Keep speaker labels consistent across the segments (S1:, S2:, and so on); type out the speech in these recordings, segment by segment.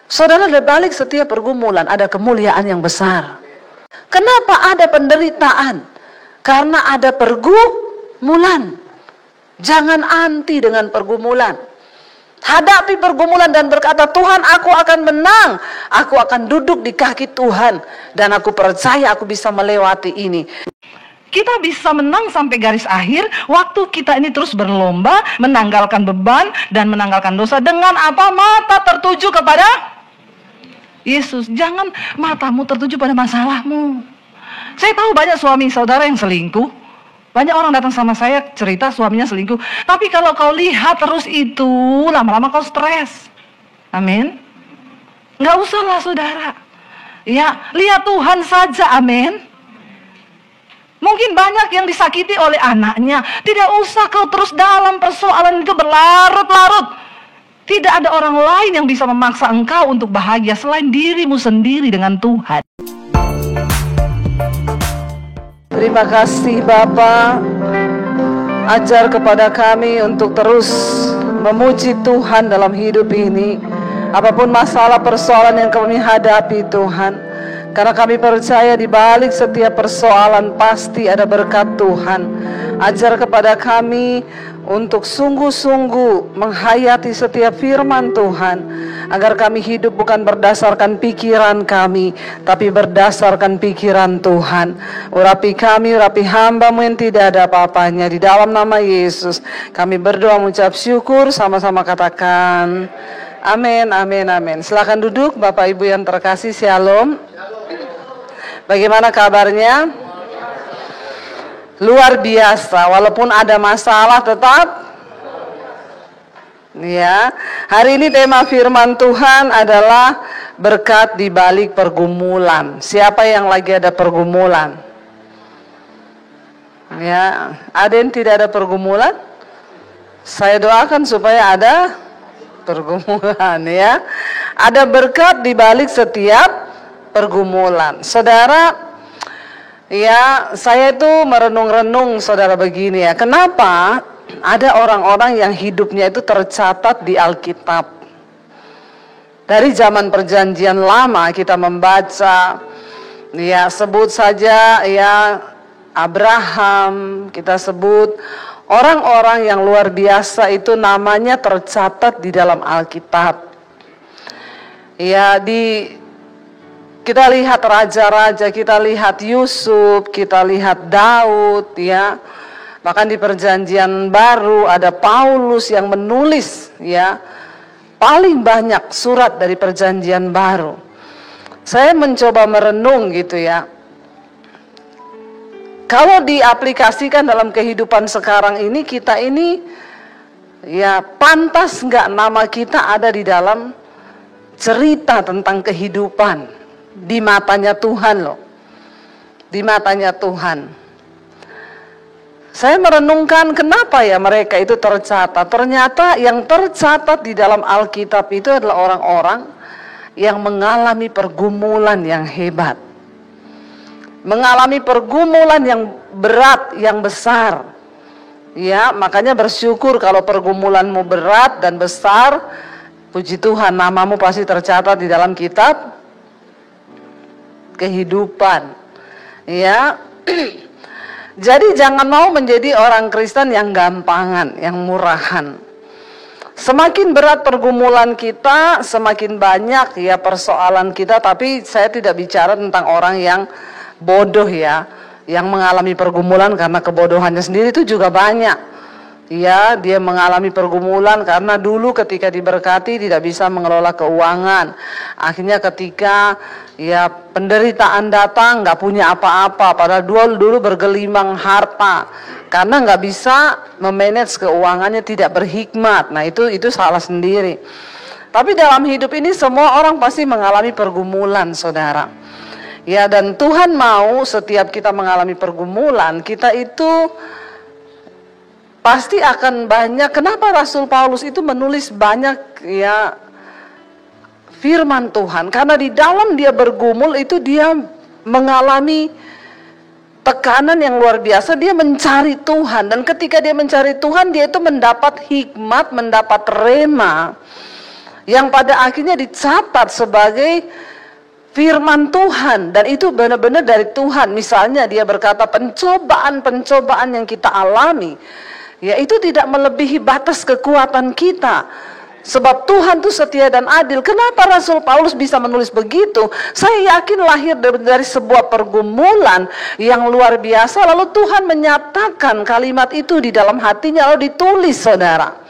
S1: Saudara, di balik setiap pergumulan ada kemuliaan yang besar. Kenapa ada penderitaan? Karena ada pergumulan. Jangan anti dengan pergumulan. Hadapi pergumulan dan berkata, Tuhan, aku akan menang. Aku akan duduk di kaki Tuhan. Dan aku percaya aku bisa melewati ini. Kita bisa menang sampai garis akhir waktu kita ini terus berlomba menanggalkan beban dan menanggalkan dosa dengan apa? Mata tertuju kepada Yesus. Jangan matamu tertuju pada masalahmu. Saya tahu banyak suami saudara yang selingkuh. Banyak orang datang sama saya cerita suaminya selingkuh. Tapi kalau kau lihat terus itu, lama-lama kau stres. Amin. Nggak usahlah saudara. Ya, lihat Tuhan saja. Amin. Mungkin banyak yang disakiti oleh anaknya. Tidak usah kau terus dalam persoalan itu berlarut-larut. Tidak ada orang lain yang bisa memaksa engkau untuk bahagia selain dirimu sendiri dengan Tuhan. Terima kasih Bapa. Ajar kepada kami untuk terus memuji Tuhan dalam hidup ini. Apapun masalah persoalan yang kami hadapi Tuhan. Karena kami percaya di balik setiap persoalan pasti ada berkat Tuhan. Ajar kepada kami untuk sungguh-sungguh menghayati setiap firman Tuhan. Agar kami hidup bukan berdasarkan pikiran kami, tapi berdasarkan pikiran Tuhan. Urapi kami, urapi hamba-Mu yang tidak ada apa-apanya. Di dalam nama Yesus kami berdoa mengucap syukur, sama-sama katakan amin, amin, amin. Silakan duduk Bapak Ibu yang terkasih. Shalom. Bagaimana kabarnya? Luar biasa, walaupun ada masalah tetap ya. Hari ini tema firman Tuhan adalah berkat di balik pergumulan. Siapa yang lagi ada pergumulan? Ya, ada yang tidak ada pergumulan? Saya doakan supaya ada pergumulan ya. Ada berkat di balik setiap pergumulan. Saudara, ya saya itu merenung-renung saudara begini ya. Kenapa ada orang-orang yang hidupnya itu tercatat di Alkitab? Dari zaman perjanjian lama kita membaca, ya sebut saja ya Abraham, kita sebut orang-orang yang luar biasa itu namanya tercatat di dalam Alkitab. Ya kita lihat raja-raja, kita lihat Yusuf, kita lihat Daud ya. Bahkan di perjanjian baru ada Paulus yang menulis ya paling banyak surat dari perjanjian baru. Saya mencoba merenung gitu ya. Kalau diaplikasikan dalam kehidupan sekarang ini, kita ini ya pantas nggak nama kita ada di dalam cerita tentang kehidupan di matanya Tuhan loh. Di matanya Tuhan. Saya merenungkan kenapa ya mereka itu tercatat. Ternyata yang tercatat di dalam Alkitab itu adalah orang-orang yang mengalami pergumulan yang hebat. Mengalami pergumulan yang berat, yang besar. Ya, makanya bersyukur kalau pergumulanmu berat dan besar. Puji Tuhan, namamu pasti tercatat di dalam kitab kehidupan. Ya. Jadi jangan mau menjadi orang Kristen yang gampangan, yang murahan. Semakin berat pergumulan kita, semakin banyak ya persoalan kita. Tapi saya tidak bicara tentang orang yang bodoh ya, yang mengalami pergumulan karena kebodohannya sendiri, itu juga banyak. Ya, dia mengalami pergumulan karena dulu ketika diberkati tidak bisa mengelola keuangan. Akhirnya ketika ya penderitaan datang nggak punya apa-apa, padahal dulu bergelimang harta. Karena nggak bisa memanage keuangannya, tidak berhikmat. Nah itu salah sendiri. Tapi dalam hidup ini semua orang pasti mengalami pergumulan, saudara. Ya, dan Tuhan mau setiap kita mengalami pergumulan, kita itu pasti akan banyak. Kenapa Rasul Paulus itu menulis banyak ya firman Tuhan? Karena di dalam dia bergumul itu dia mengalami tekanan yang luar biasa. Dia mencari Tuhan, dan ketika dia mencari Tuhan, dia itu mendapat hikmat, mendapat rema yang pada akhirnya dicatat sebagai firman Tuhan, dan itu benar-benar dari Tuhan. Misalnya dia berkata pencobaan-pencobaan yang kita alami, ya itu tidak melebihi batas kekuatan kita. Sebab Tuhan itu setia dan adil. Kenapa Rasul Paulus bisa menulis begitu? Saya yakin lahir dari sebuah pergumulan yang luar biasa, lalu Tuhan menyatakan kalimat itu di dalam hatinya, lalu ditulis, saudara.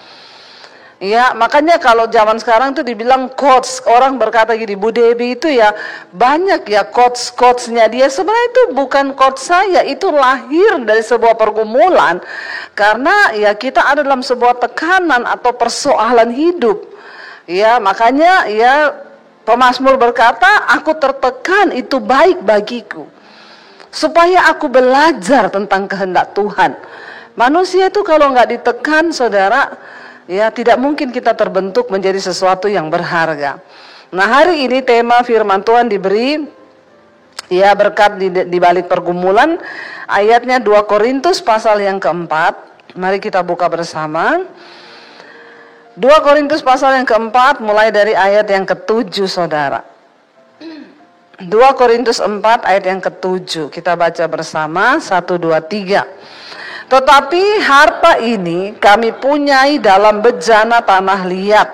S1: Ya, makanya kalau zaman sekarang itu dibilang quotes, orang berkata gini, Bu Debbie itu ya banyak ya quotes-quotesnya dia. Sebenarnya itu bukan quotes saya, itu lahir dari sebuah pergumulan. Karena ya kita ada dalam sebuah tekanan atau persoalan hidup. Ya, makanya ya pemazmur berkata, aku tertekan itu baik bagiku, supaya aku belajar tentang kehendak Tuhan. Manusia itu kalau nggak ditekan, saudara, ya tidak mungkin kita terbentuk menjadi sesuatu yang berharga. Nah, hari ini tema firman Tuhan diberi ya berkat di balik pergumulan. Ayatnya 2 Korintus pasal yang keempat. Mari kita buka bersama. 2 Korintus pasal yang keempat mulai dari ayat yang ke-7, saudara. 2 Korintus 4 ayat yang ke-7. Kita baca bersama 1, 2, 3. Tetapi harta ini kami punyai dalam bejana tanah liat,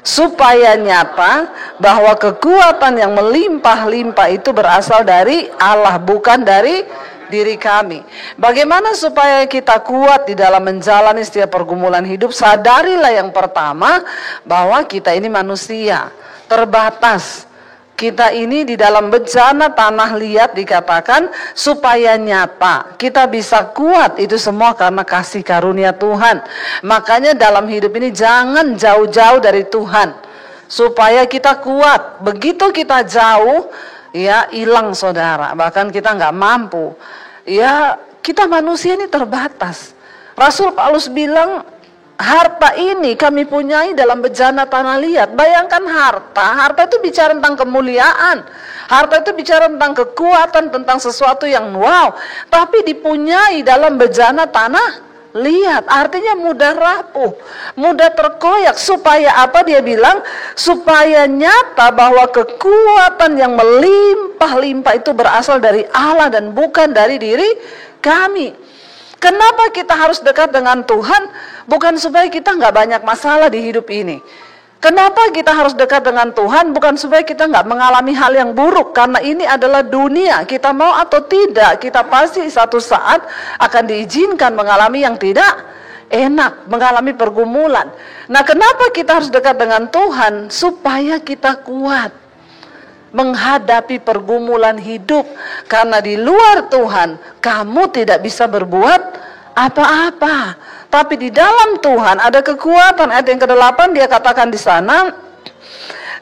S1: supaya nyata bahwa kekuatan yang melimpah-limpah itu berasal dari Allah, bukan dari diri kami. Bagaimana supaya kita kuat di dalam menjalani setiap pergumulan hidup? Sadarilah yang pertama bahwa kita ini manusia terbatas. Kita ini di dalam bejana tanah liat dikatakan supaya nyata kita bisa kuat, itu semua karena kasih karunia Tuhan. Makanya dalam hidup ini jangan jauh-jauh dari Tuhan supaya kita kuat. Begitu kita jauh, ya hilang, saudara, bahkan kita nggak mampu. Ya kita manusia ini terbatas. Rasul Paulus bilang, harta ini kami punyai dalam bejana tanah liat. Bayangkan harta itu bicara tentang kemuliaan. Harta itu bicara tentang kekuatan, tentang sesuatu yang wow. Tapi dipunyai dalam bejana tanah liat, artinya mudah rapuh, mudah terkoyak. Supaya apa dia bilang? Supaya nyata bahwa kekuatan yang melimpah-limpah itu berasal dari Allah dan bukan dari diri kami. Kenapa kita harus dekat dengan Tuhan? Bukan supaya kita nggak banyak masalah di hidup ini. Kenapa kita harus dekat dengan Tuhan? Bukan supaya kita nggak mengalami hal yang buruk. Karena ini adalah dunia. Kita mau atau tidak, kita pasti satu saat akan diizinkan mengalami yang tidak enak, mengalami pergumulan. Nah, kenapa kita harus dekat dengan Tuhan? Supaya kita kuat menghadapi pergumulan hidup. Karena di luar Tuhan kamu tidak bisa berbuat apa-apa. Tapi di dalam Tuhan ada kekuatan. Ayat yang ke-8 dia katakan di sana,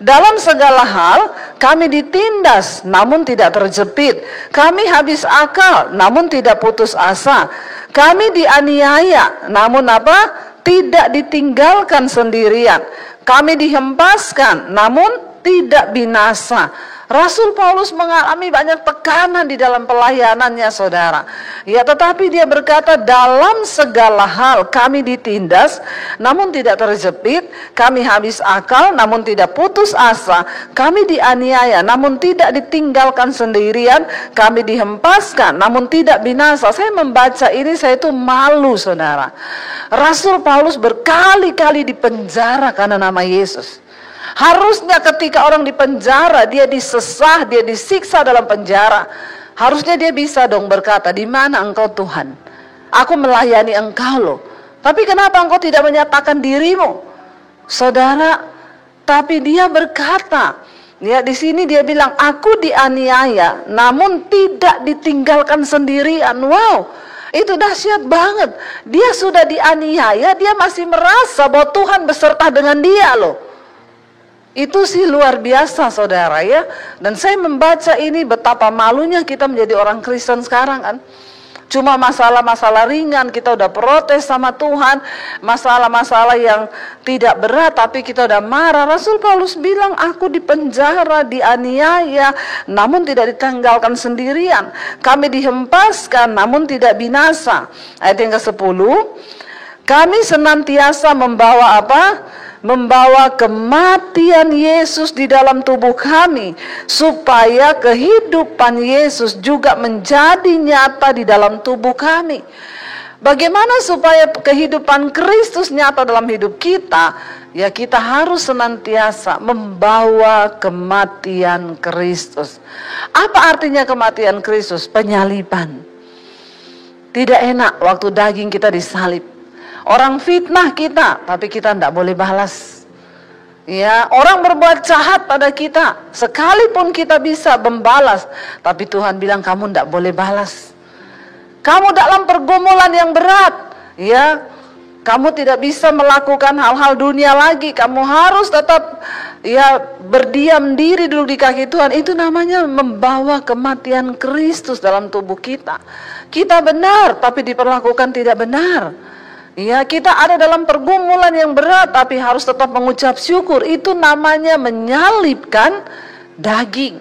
S1: dalam segala hal kami ditindas namun tidak terjepit, kami habis akal namun tidak putus asa, kami dianiaya namun apa? Tidak ditinggalkan sendirian, kami dihempaskan namun tidak binasa. Rasul Paulus mengalami banyak tekanan di dalam pelayanannya, saudara. Ya, tetapi dia berkata, dalam segala hal kami ditindas, namun tidak terjepit, kami habis akal, namun tidak putus asa, kami dianiaya, namun tidak ditinggalkan sendirian, kami dihempaskan, namun tidak binasa. Saya membaca ini, saya itu malu, saudara. Rasul Paulus berkali-kali dipenjara karena nama Yesus. Harusnya ketika orang di penjara, dia disesah, dia disiksa dalam penjara, harusnya dia bisa dong berkata, di mana engkau Tuhan? Aku melayani engkau loh. Tapi kenapa engkau tidak menyatakan dirimu? Saudara, tapi dia berkata, ya di sini dia bilang, aku dianiaya, namun tidak ditinggalkan sendirian. Wow, itu dahsyat banget. Dia sudah dianiaya, dia masih merasa bahwa Tuhan beserta dengan dia loh. Itu sih luar biasa, saudara, ya. Dan saya membaca ini, betapa malunya kita menjadi orang Kristen sekarang kan. Cuma masalah-masalah ringan kita udah protes sama Tuhan, masalah-masalah yang tidak berat tapi kita udah marah. Rasul Paulus bilang, aku dipenjara, dianiaya, namun tidak ditinggalkan sendirian, kami dihempaskan namun tidak binasa. Ayat yang ke-10, kami senantiasa membawa apa? membawa kematian Yesus di dalam tubuh kami, supaya kehidupan Yesus juga menjadi nyata di dalam tubuh kami. Bagaimana supaya kehidupan Kristus nyata dalam hidup kita? Ya, kita harus senantiasa membawa kematian Kristus. Apa artinya kematian Kristus? Penyaliban. Tidak enak waktu daging kita disalib. Orang fitnah kita, tapi kita tidak boleh balas. Ya, orang berbuat jahat pada kita, sekalipun kita bisa membalas, tapi Tuhan bilang kamu tidak boleh balas. Kamu dalam pergumulan yang berat, ya, kamu tidak bisa melakukan hal-hal dunia lagi. Kamu harus tetap berdiam diri dulu di kaki Tuhan. Itu namanya membawa kematian Kristus dalam tubuh kita. Kita benar, tapi diperlakukan tidak benar. Ya, kita ada dalam pergumulan yang berat, tapi harus tetap mengucap syukur. Itu namanya menyalibkan daging.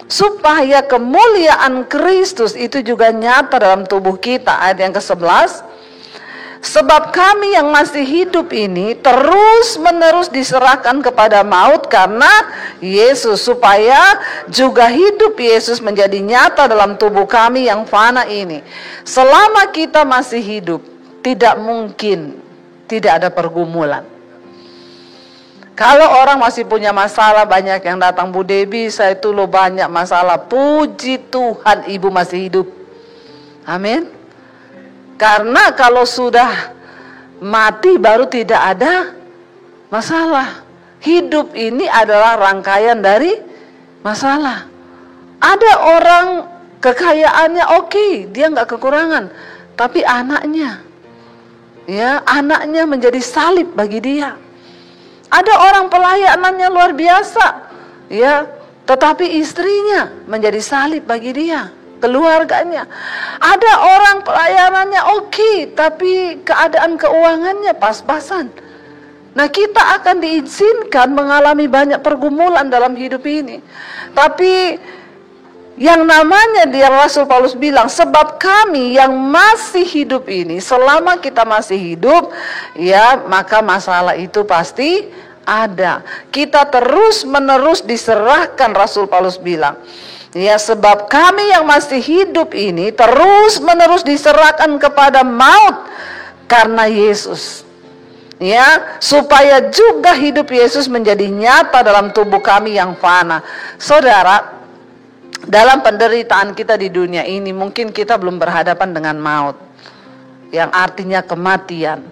S1: Supaya kemuliaan Kristus itu juga nyata dalam tubuh kita. Ayat yang ke-11. Sebab kami yang masih hidup ini terus menerus diserahkan kepada maut karena Yesus, supaya juga hidup Yesus menjadi nyata dalam tubuh kami yang fana ini. Selama kita masih hidup, tidak mungkin tidak ada pergumulan. Kalau orang masih punya masalah, banyak yang datang, Bu Debbie, saya itu loh banyak masalah. Puji Tuhan, Ibu masih hidup. Amin. Karena kalau sudah mati baru tidak ada masalah. Hidup ini adalah rangkaian dari masalah. Ada orang kekayaannya oke, dia nggak kekurangan, tapi anaknya, ya, anaknya menjadi salib bagi dia. Ada orang pelayanannya luar biasa, ya, tetapi istrinya menjadi salib bagi dia, keluarganya. Ada orang pelayanannya oke, tapi keadaan keuangannya pas-pasan. Nah, kita akan diizinkan mengalami banyak pergumulan dalam hidup ini. Tapi yang namanya dia Rasul Paulus bilang, sebab kami yang masih hidup ini, selama kita masih hidup, ya, maka masalah itu pasti ada. Kita terus menerus diserahkan, Rasul Paulus bilang. Ya, sebab kami yang masih hidup ini terus menerus diserahkan kepada maut karena Yesus. Ya, supaya juga hidup Yesus menjadi nyata dalam tubuh kami yang fana. Saudara, dalam penderitaan kita di dunia ini, mungkin kita belum berhadapan dengan maut, yang artinya kematian.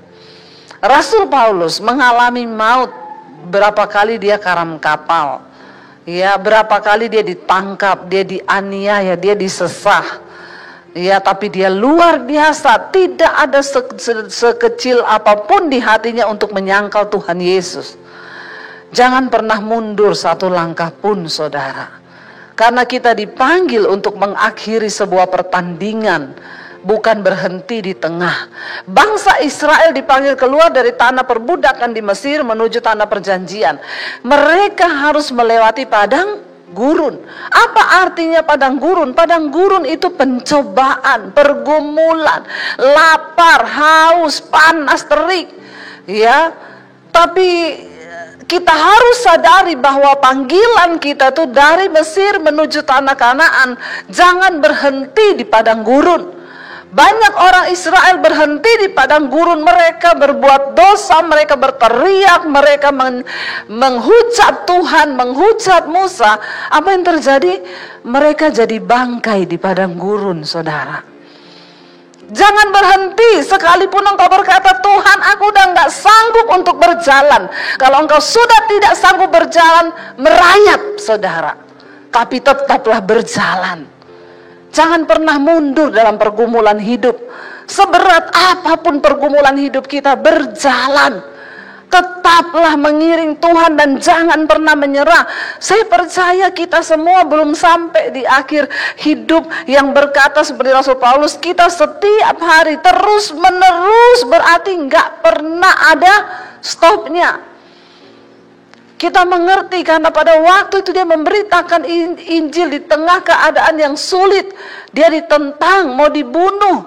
S1: Rasul Paulus mengalami maut. Berapa kali dia karam kapal, ya, berapa kali dia ditangkap, dia dianiaya, dia disesah, ya, tapi dia luar biasa. Tidak ada sekecil apapun di hatinya untuk menyangkal Tuhan Yesus. Jangan pernah mundur satu langkah pun, saudara, karena kita dipanggil untuk mengakhiri sebuah pertandingan, bukan berhenti di tengah. Bangsa Israel dipanggil keluar dari tanah perbudakan di Mesir menuju tanah perjanjian. Mereka harus melewati padang gurun. Apa artinya padang gurun? Padang gurun itu pencobaan, pergumulan, lapar, haus, panas, terik. Ya, tapi kita harus sadari bahwa panggilan kita itu dari Mesir menuju tanah Kanaan. Jangan berhenti di padang gurun. Banyak orang Israel berhenti di padang gurun. Mereka berbuat dosa, mereka berteriak, mereka menghujat Tuhan, menghujat Musa. Apa yang terjadi? Mereka jadi bangkai di padang gurun, saudara. Jangan berhenti, sekalipun engkau berkata, Tuhan, aku udah gak sanggup untuk berjalan. Kalau engkau sudah tidak sanggup berjalan, merayap, saudara, tapi tetaplah berjalan. Jangan pernah mundur dalam pergumulan hidup. Seberat apapun pergumulan hidup kita, berjalan. Tetaplah mengiring Tuhan dan jangan pernah menyerah. Saya percaya kita semua belum sampai di akhir hidup yang berkata seperti Rasul Paulus, kita setiap hari terus menerus, berarti nggak pernah ada stopnya. Kita mengerti karena pada waktu itu dia memberitakan Injil di tengah keadaan yang sulit. Dia ditentang, mau dibunuh.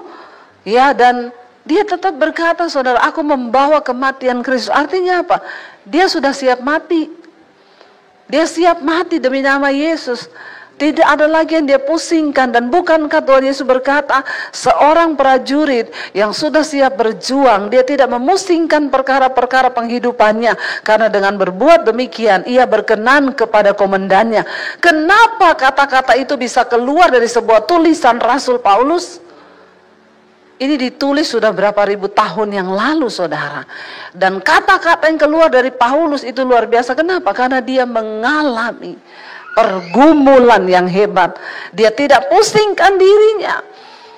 S1: Ya, dan Dia tetap berkata, saudara, aku membawa kematian Kristus. Artinya apa? Dia sudah siap mati. Dia siap mati demi nama Yesus. Tidak ada lagi yang dia pusingkan. Dan bukankah Tuhan Yesus berkata, seorang prajurit yang sudah siap berjuang, dia tidak memusingkan perkara-perkara penghidupannya, karena dengan berbuat demikian ia berkenan kepada komandannya. Kenapa kata-kata itu bisa keluar dari sebuah tulisan Rasul Paulus? Ini ditulis sudah berapa ribu tahun yang lalu, saudara. Dan kata-kata yang keluar dari Paulus itu luar biasa. Kenapa? Karena dia mengalami pergumulan yang hebat. Dia tidak pusingkan dirinya.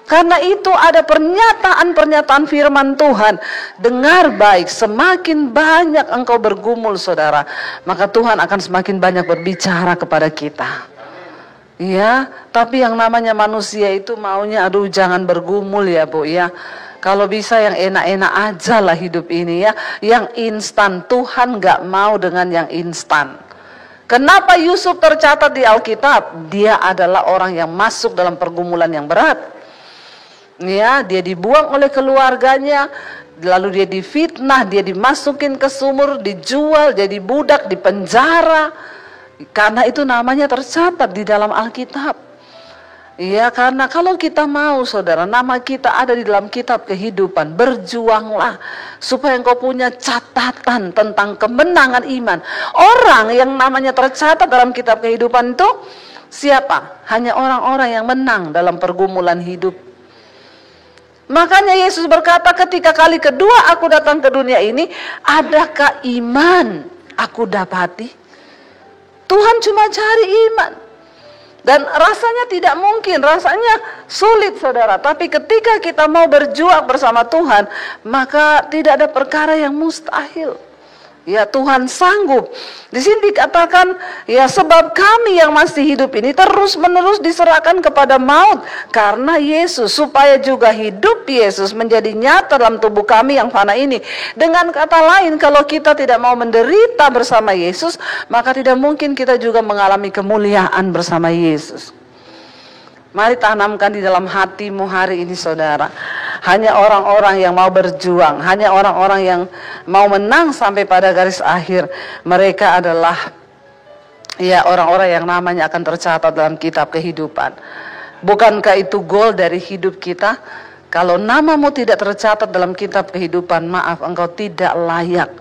S1: Karena itu ada pernyataan-pernyataan firman Tuhan. Dengar baik, semakin banyak engkau bergumul, saudara, maka Tuhan akan semakin banyak berbicara kepada kita. Ya, tapi yang namanya manusia itu maunya, aduh jangan bergumul ya Bu ya. Kalau bisa yang enak-enak aja lah hidup ini ya. Yang instan, Tuhan gak mau dengan yang instan. Kenapa Yusuf tercatat di Alkitab? Dia adalah orang yang masuk dalam pergumulan yang berat. Ya, dia dibuang oleh keluarganya, lalu dia difitnah, dia dimasukin ke sumur, dijual, jadi budak, di penjara. Karena itu namanya tercatat di dalam Alkitab. Ya, karena kalau kita mau, saudara, nama kita ada di dalam kitab kehidupan. Berjuanglah supaya engkau punya catatan tentang kemenangan iman. Orang yang namanya tercatat dalam kitab kehidupan itu siapa? Hanya orang-orang yang menang dalam pergumulan hidup. Makanya Yesus berkata, ketika kali kedua aku datang ke dunia ini, adakah iman aku dapati? Tuhan cuma cari iman. Dan rasanya tidak mungkin, rasanya sulit, saudara. Tapi ketika kita mau berjuang bersama Tuhan, maka tidak ada perkara yang mustahil. Ya, Tuhan sanggup. Di sini dikatakan, ya sebab kami yang masih hidup ini terus menerus diserahkan kepada maut karena Yesus, supaya juga hidup Yesus menjadi nyata dalam tubuh kami yang fana ini. Dengan kata lain, kalau kita tidak mau menderita bersama Yesus, maka tidak mungkin kita juga mengalami kemuliaan bersama Yesus. Mari tanamkan di dalam hatimu hari ini, saudara. Hanya orang-orang yang mau berjuang, hanya orang-orang yang mau menang sampai pada garis akhir, mereka adalah ya orang-orang yang namanya akan tercatat dalam kitab kehidupan. Bukankah itu goal dari hidup kita? Kalau namamu tidak tercatat dalam kitab kehidupan, maaf, engkau tidak layak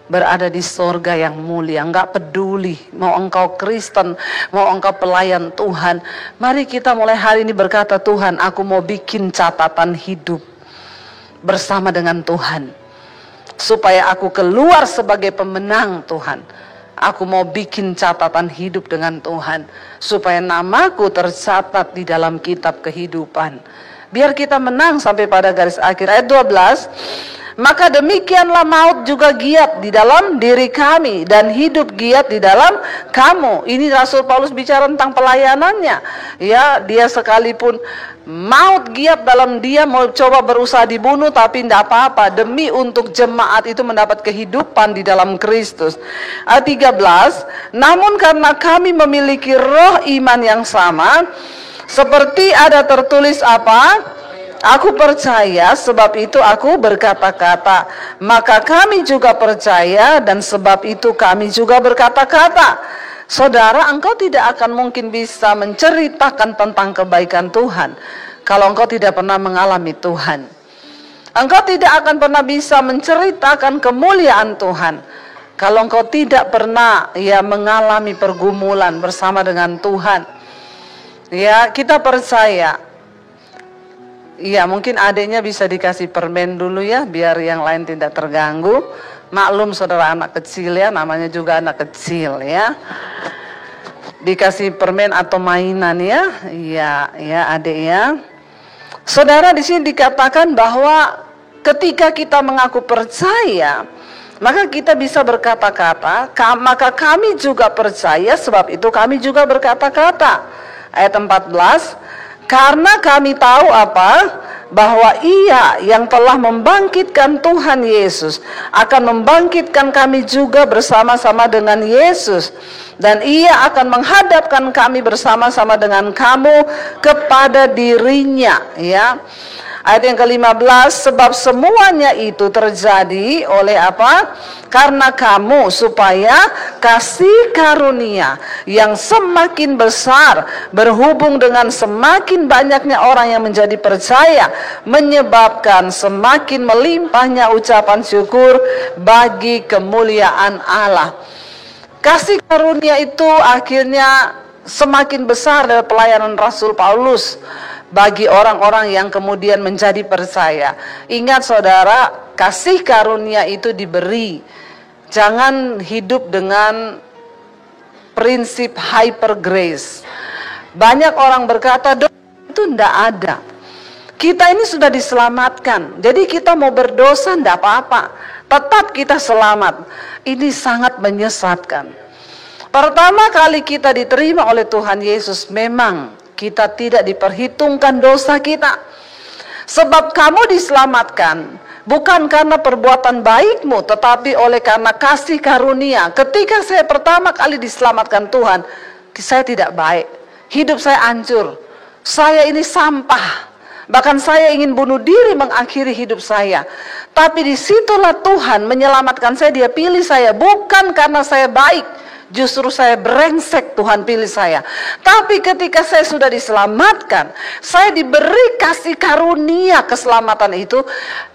S1: berada di sorga yang mulia. Enggak peduli mau engkau Kristen, mau engkau pelayan Tuhan. Mari kita mulai hari ini berkata, Tuhan, aku mau bikin catatan hidup bersama dengan Tuhan, supaya aku keluar sebagai pemenang. Tuhan, aku mau bikin catatan hidup dengan Tuhan, supaya namaku tercatat di dalam kitab kehidupan. Biar kita menang sampai pada garis akhir. Ayat 12, maka demikianlah maut juga giat di dalam diri kami, dan hidup giat di dalam kamu. Ini Rasul Paulus bicara tentang pelayanannya. Ya, dia sekalipun maut giat dalam dia, mau coba berusaha dibunuh, tapi tidak apa-apa, demi untuk jemaat itu mendapat kehidupan di dalam Kristus. Ayat 13, namun karena kami memiliki roh iman yang sama, seperti ada tertulis apa? Aku percaya, sebab itu aku berkata-kata. Maka kami juga percaya, dan sebab itu kami juga berkata-kata. Saudara, engkau tidak akan mungkin bisa menceritakan tentang kebaikan Tuhan kalau engkau tidak pernah mengalami Tuhan. Engkau tidak akan pernah bisa menceritakan kemuliaan Tuhan kalau engkau tidak pernah mengalami pergumulan bersama dengan Tuhan. Ya, kita percaya. Iya, mungkin adiknya bisa dikasih permen dulu ya, biar yang lain tidak terganggu. Maklum saudara, anak kecil ya, namanya juga anak kecil ya. Dikasih permen atau mainan ya. Iya, ya adik ya. Saudara, di sini dikatakan bahwa ketika kita mengaku percaya, maka kita bisa berkata-kata, maka kami juga percaya, sebab itu kami juga berkata-kata. Ayat 14, karena kami tahu apa? Bahwa Ia yang telah membangkitkan Tuhan Yesus akan membangkitkan kami juga bersama-sama dengan Yesus, dan Ia akan menghadapkan kami bersama-sama dengan kamu kepada dirinya. Ya, Ayat yang ke-15, sebab semuanya itu terjadi oleh apa? Karena kamu, supaya kasih karunia yang semakin besar berhubung dengan semakin banyaknya orang yang menjadi percaya, menyebabkan semakin melimpahnya ucapan syukur bagi kemuliaan Allah. Kasih karunia itu akhirnya semakin besar dari pelayanan Rasul Paulus bagi orang-orang yang kemudian menjadi percaya. Ingat saudara, kasih karunia itu diberi. Jangan hidup dengan prinsip hyper grace. Banyak orang berkata, dosa itu tidak ada. Kita ini sudah diselamatkan, jadi kita mau berdosa tidak apa-apa, tetap kita selamat. Ini sangat menyesatkan. Pertama kali kita diterima oleh Tuhan Yesus, memang kita tidak diperhitungkan dosa kita. Sebab kamu diselamatkan bukan karena perbuatan baikmu, tetapi oleh karena kasih karunia. Ketika saya pertama kali diselamatkan Tuhan, saya tidak baik, hidup saya hancur, saya ini sampah. Bahkan saya ingin bunuh diri mengakhiri hidup saya. Tapi disitulah Tuhan menyelamatkan saya. Dia pilih saya bukan karena saya baik, justru saya brengsek, Tuhan pilih saya. Tapi ketika saya sudah diselamatkan, saya diberi kasih karunia keselamatan itu.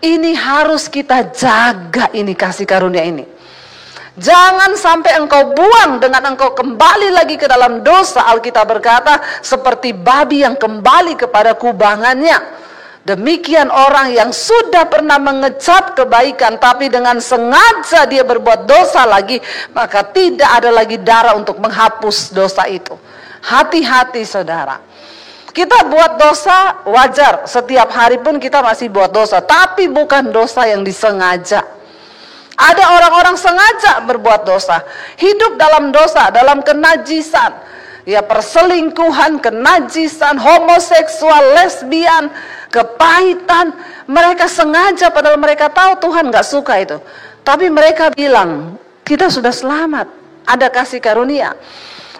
S1: Ini harus kita jaga, ini kasih karunia ini. Jangan sampai engkau buang dengan engkau kembali lagi ke dalam dosa. Alkitab berkata, seperti babi yang kembali kepada kubangannya. Demikian orang yang sudah pernah mengecap kebaikan, tapi dengan sengaja dia berbuat dosa lagi, maka tidak ada lagi darah untuk menghapus dosa itu. Hati-hati saudara. Kita buat dosa wajar, setiap hari pun kita masih buat dosa, tapi bukan dosa yang disengaja. Ada orang-orang sengaja berbuat dosa, hidup dalam dosa, dalam kenajisan, ya, perselingkuhan, kenajisan, homoseksual, lesbian, kepahitan. Mereka sengaja, padahal mereka tahu Tuhan gak suka itu. Tapi mereka bilang, kita sudah selamat, ada kasih karunia.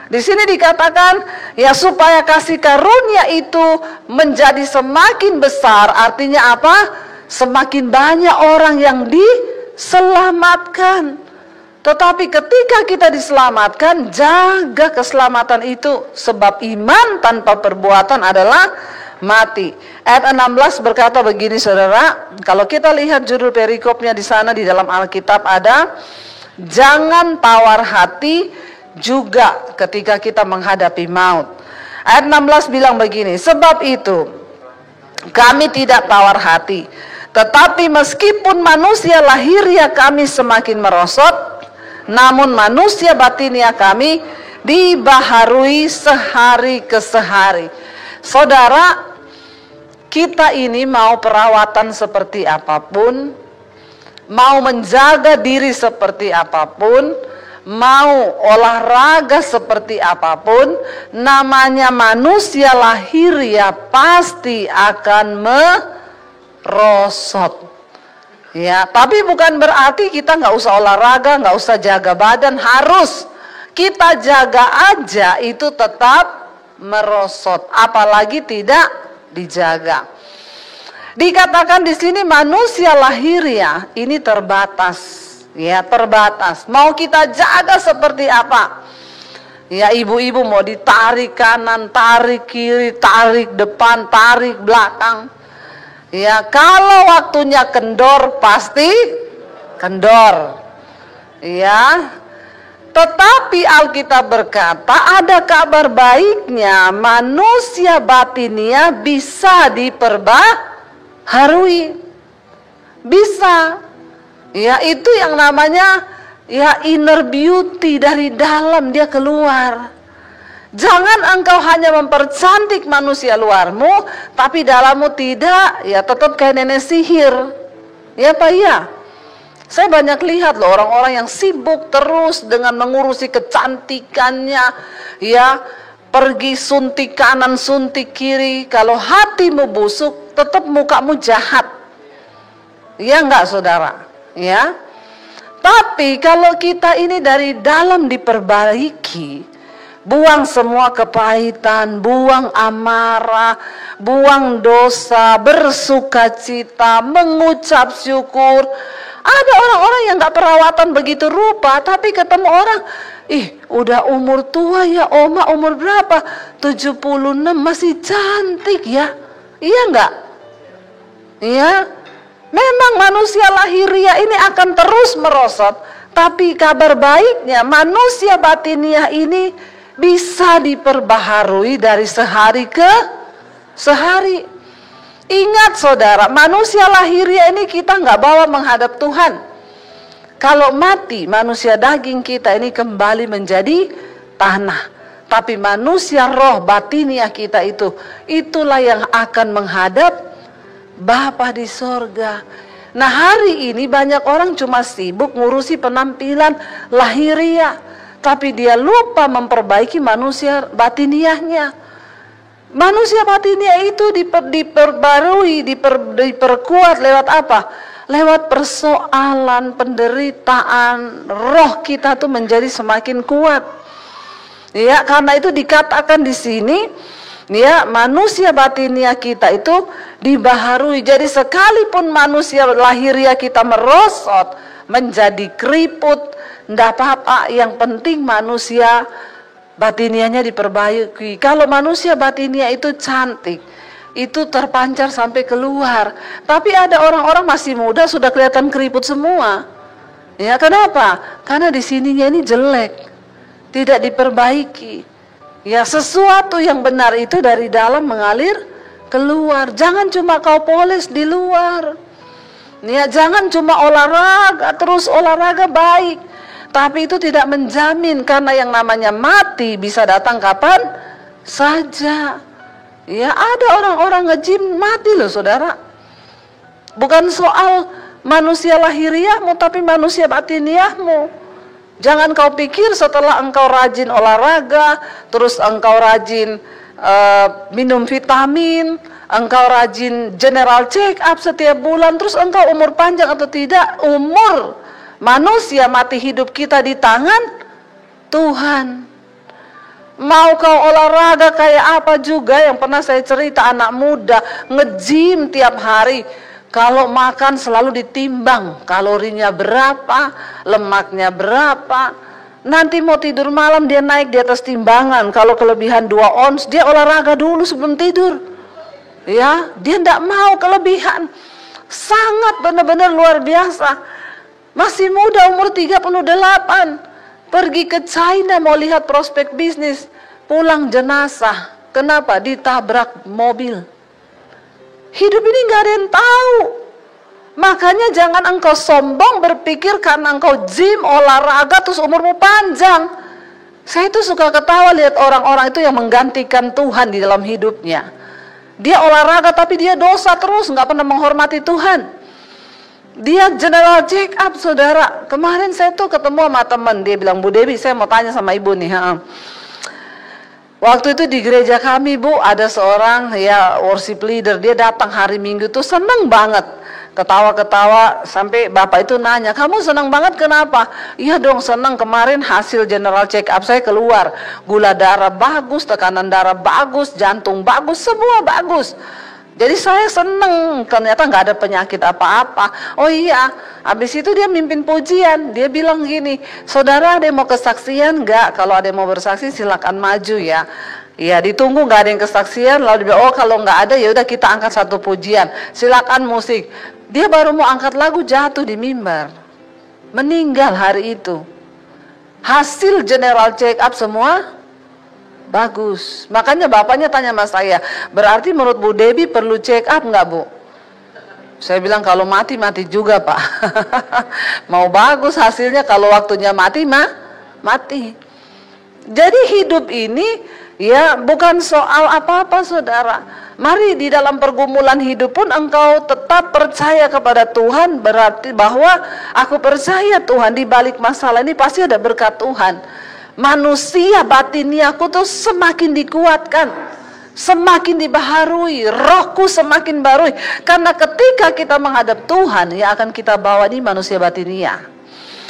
S1: Di sini dikatakan, ya, supaya kasih karunia itu menjadi semakin besar. Artinya apa? Semakin banyak orang yang diselamatkan. Tetapi ketika kita diselamatkan, jaga keselamatan itu, sebab iman tanpa perbuatan adalah mati. Ayat 16 berkata begini saudara, kalau kita lihat judul perikopnya di sana di dalam Alkitab ada, jangan tawar hati juga ketika kita menghadapi maut. Ayat 16 bilang begini, sebab itu kami tidak tawar hati, tetapi meskipun manusia lahiriah kami semakin merosot, namun manusia batinia kami dibaharui sehari ke sehari. Saudara, kita ini mau perawatan seperti apapun, mau menjaga diri seperti apapun, mau olahraga seperti apapun, namanya manusia lahiriah pasti akan merosot. Ya, tapi bukan berarti kita nggak usah olahraga, nggak usah jaga badan. Harus kita jaga aja, itu tetap merosot, apalagi tidak dijaga. Dikatakan di sini manusia lahiriah ini terbatas, ya, terbatas. Mau kita jaga seperti apa? Ya, ibu-ibu mau ditarik kanan, tarik kiri, tarik depan, tarik belakang. Ya, kalau waktunya kendor pasti kendor. Ya. Tetapi Alkitab berkata ada kabar baiknya, manusia batinia bisa diperbaharui. Bisa. Ya, itu yang namanya ya inner beauty, dari dalam dia keluar. Jangan engkau hanya mempercantik manusia luarmu, tapi dalammu tidak, ya tetap kayak nenek sihir. Ya Pak, ya. Saya banyak lihat loh orang-orang yang sibuk terus dengan mengurusi kecantikannya, ya, pergi suntik kanan, suntik kiri. Kalau hatimu busuk, tetap mukamu jahat. Ya enggak saudara? Ya. Tapi kalau kita ini dari dalam diperbaiki, Buang semua kepahitan, buang amarah, buang dosa, bersukacita, mengucap syukur. Ada orang-orang yang gak perawatan begitu rupa, tapi ketemu orang, udah umur tua ya oma, umur berapa? 76, masih cantik ya. Iya gak? Iya. Memang manusia lahiriah ini akan terus merosot, tapi kabar baiknya manusia batiniah ini bisa diperbaharui dari sehari ke sehari. Ingat saudara, manusia lahiriah ini kita nggak bawa menghadap Tuhan. Kalau mati, manusia daging kita ini kembali menjadi tanah. Tapi manusia roh batiniah kita itulah yang akan menghadap Bapa di sorga. Nah, hari ini banyak orang cuma sibuk ngurusi penampilan lahiriah, tapi dia lupa memperbaiki manusia batiniahnya. Manusia batiniah itu diperbarui, diperkuat lewat apa? Lewat persoalan, penderitaan, roh kita tuh menjadi semakin kuat. Ya, karena itu dikatakan di sini, ya, manusia batiniah kita itu dibaharui. Jadi sekalipun manusia lahiriah kita merosot, menjadi keriput, enggak apa-apa, yang penting manusia batiniahnya diperbaiki. Kalau manusia batiniah itu cantik, itu terpancar sampai keluar. Tapi ada orang-orang masih muda sudah kelihatan keriput semua. Ya, kenapa? Karena di sininya ini jelek, tidak diperbaiki. Ya, sesuatu yang benar itu dari dalam mengalir keluar. Jangan cuma kau poles di luar. Ya, jangan cuma olahraga, terus olahraga baik. Tapi itu tidak menjamin, karena yang namanya mati bisa datang kapan saja. Ya, ada orang-orang nge-gym mati loh saudara. Bukan soal manusia lahiriahmu, tapi manusia batiniahmu. Jangan kau pikir setelah engkau rajin olahraga, terus engkau rajin minum vitamin, engkau rajin general check up setiap bulan, terus engkau umur panjang atau tidak. Umur manusia mati hidup kita di tangan Tuhan. Mau kau olahraga kayak apa juga, yang pernah saya cerita anak muda nge-gym tiap hari, kalau makan selalu ditimbang kalorinya berapa, lemaknya berapa. Nanti mau tidur malam dia naik di atas timbangan, kalau kelebihan 2 ons dia olahraga dulu sebelum tidur. Ya, dia tidak mau kelebihan. Sangat benar-benar luar biasa. Masih muda, umur 38, pergi ke China mau lihat prospek bisnis, pulang jenazah. Kenapa? Ditabrak mobil. Hidup ini gak ada yang tahu. Makanya jangan engkau sombong berpikir karena engkau gym, olahraga, terus umurmu panjang. Saya itu suka ketawa lihat orang-orang itu yang menggantikan Tuhan di dalam hidupnya. Dia olahraga tapi dia dosa terus, gak pernah menghormati Tuhan. Dia general check up saudara. Kemarin saya tuh ketemu sama teman, dia bilang, Bu Dewi, saya mau tanya sama ibu nih. Waktu itu di gereja kami, Bu, ada seorang ya worship leader, dia datang hari Minggu tuh seneng banget, ketawa-ketawa, sampai bapak itu nanya, kamu seneng banget kenapa? Iya dong seneng, kemarin hasil general check up saya keluar, gula darah bagus, tekanan darah bagus, jantung bagus, semua bagus. Jadi saya seneng, ternyata nggak ada penyakit apa-apa. Oh iya, habis itu dia mimpin pujian. Dia bilang gini, saudara ada yang mau kesaksian nggak? Kalau ada yang mau bersaksi silakan maju ya. Ya ditunggu nggak ada yang kesaksian. Lalu dia bilang, oh kalau nggak ada ya udah kita angkat satu pujian. Silakan musik. Dia baru mau angkat lagu jatuh di mimbar, meninggal hari itu. Hasil general check up semua bagus. Makanya bapaknya tanya sama saya, berarti menurut Bu Debbie perlu check up nggak Bu? Saya bilang kalau mati, mati juga Pak. Mau bagus hasilnya, kalau waktunya mati, mati. Jadi hidup ini ya bukan soal apa-apa saudara. Mari di dalam pergumulan hidup pun engkau tetap percaya kepada Tuhan. Berarti bahwa aku percaya Tuhan di balik masalah ini pasti ada berkat Tuhan. Manusia batiniaku tuh semakin dikuatkan, semakin dibaharui, rohku semakin barui. Karena ketika kita menghadap Tuhan, yang akan kita bawa ini manusia batiniah.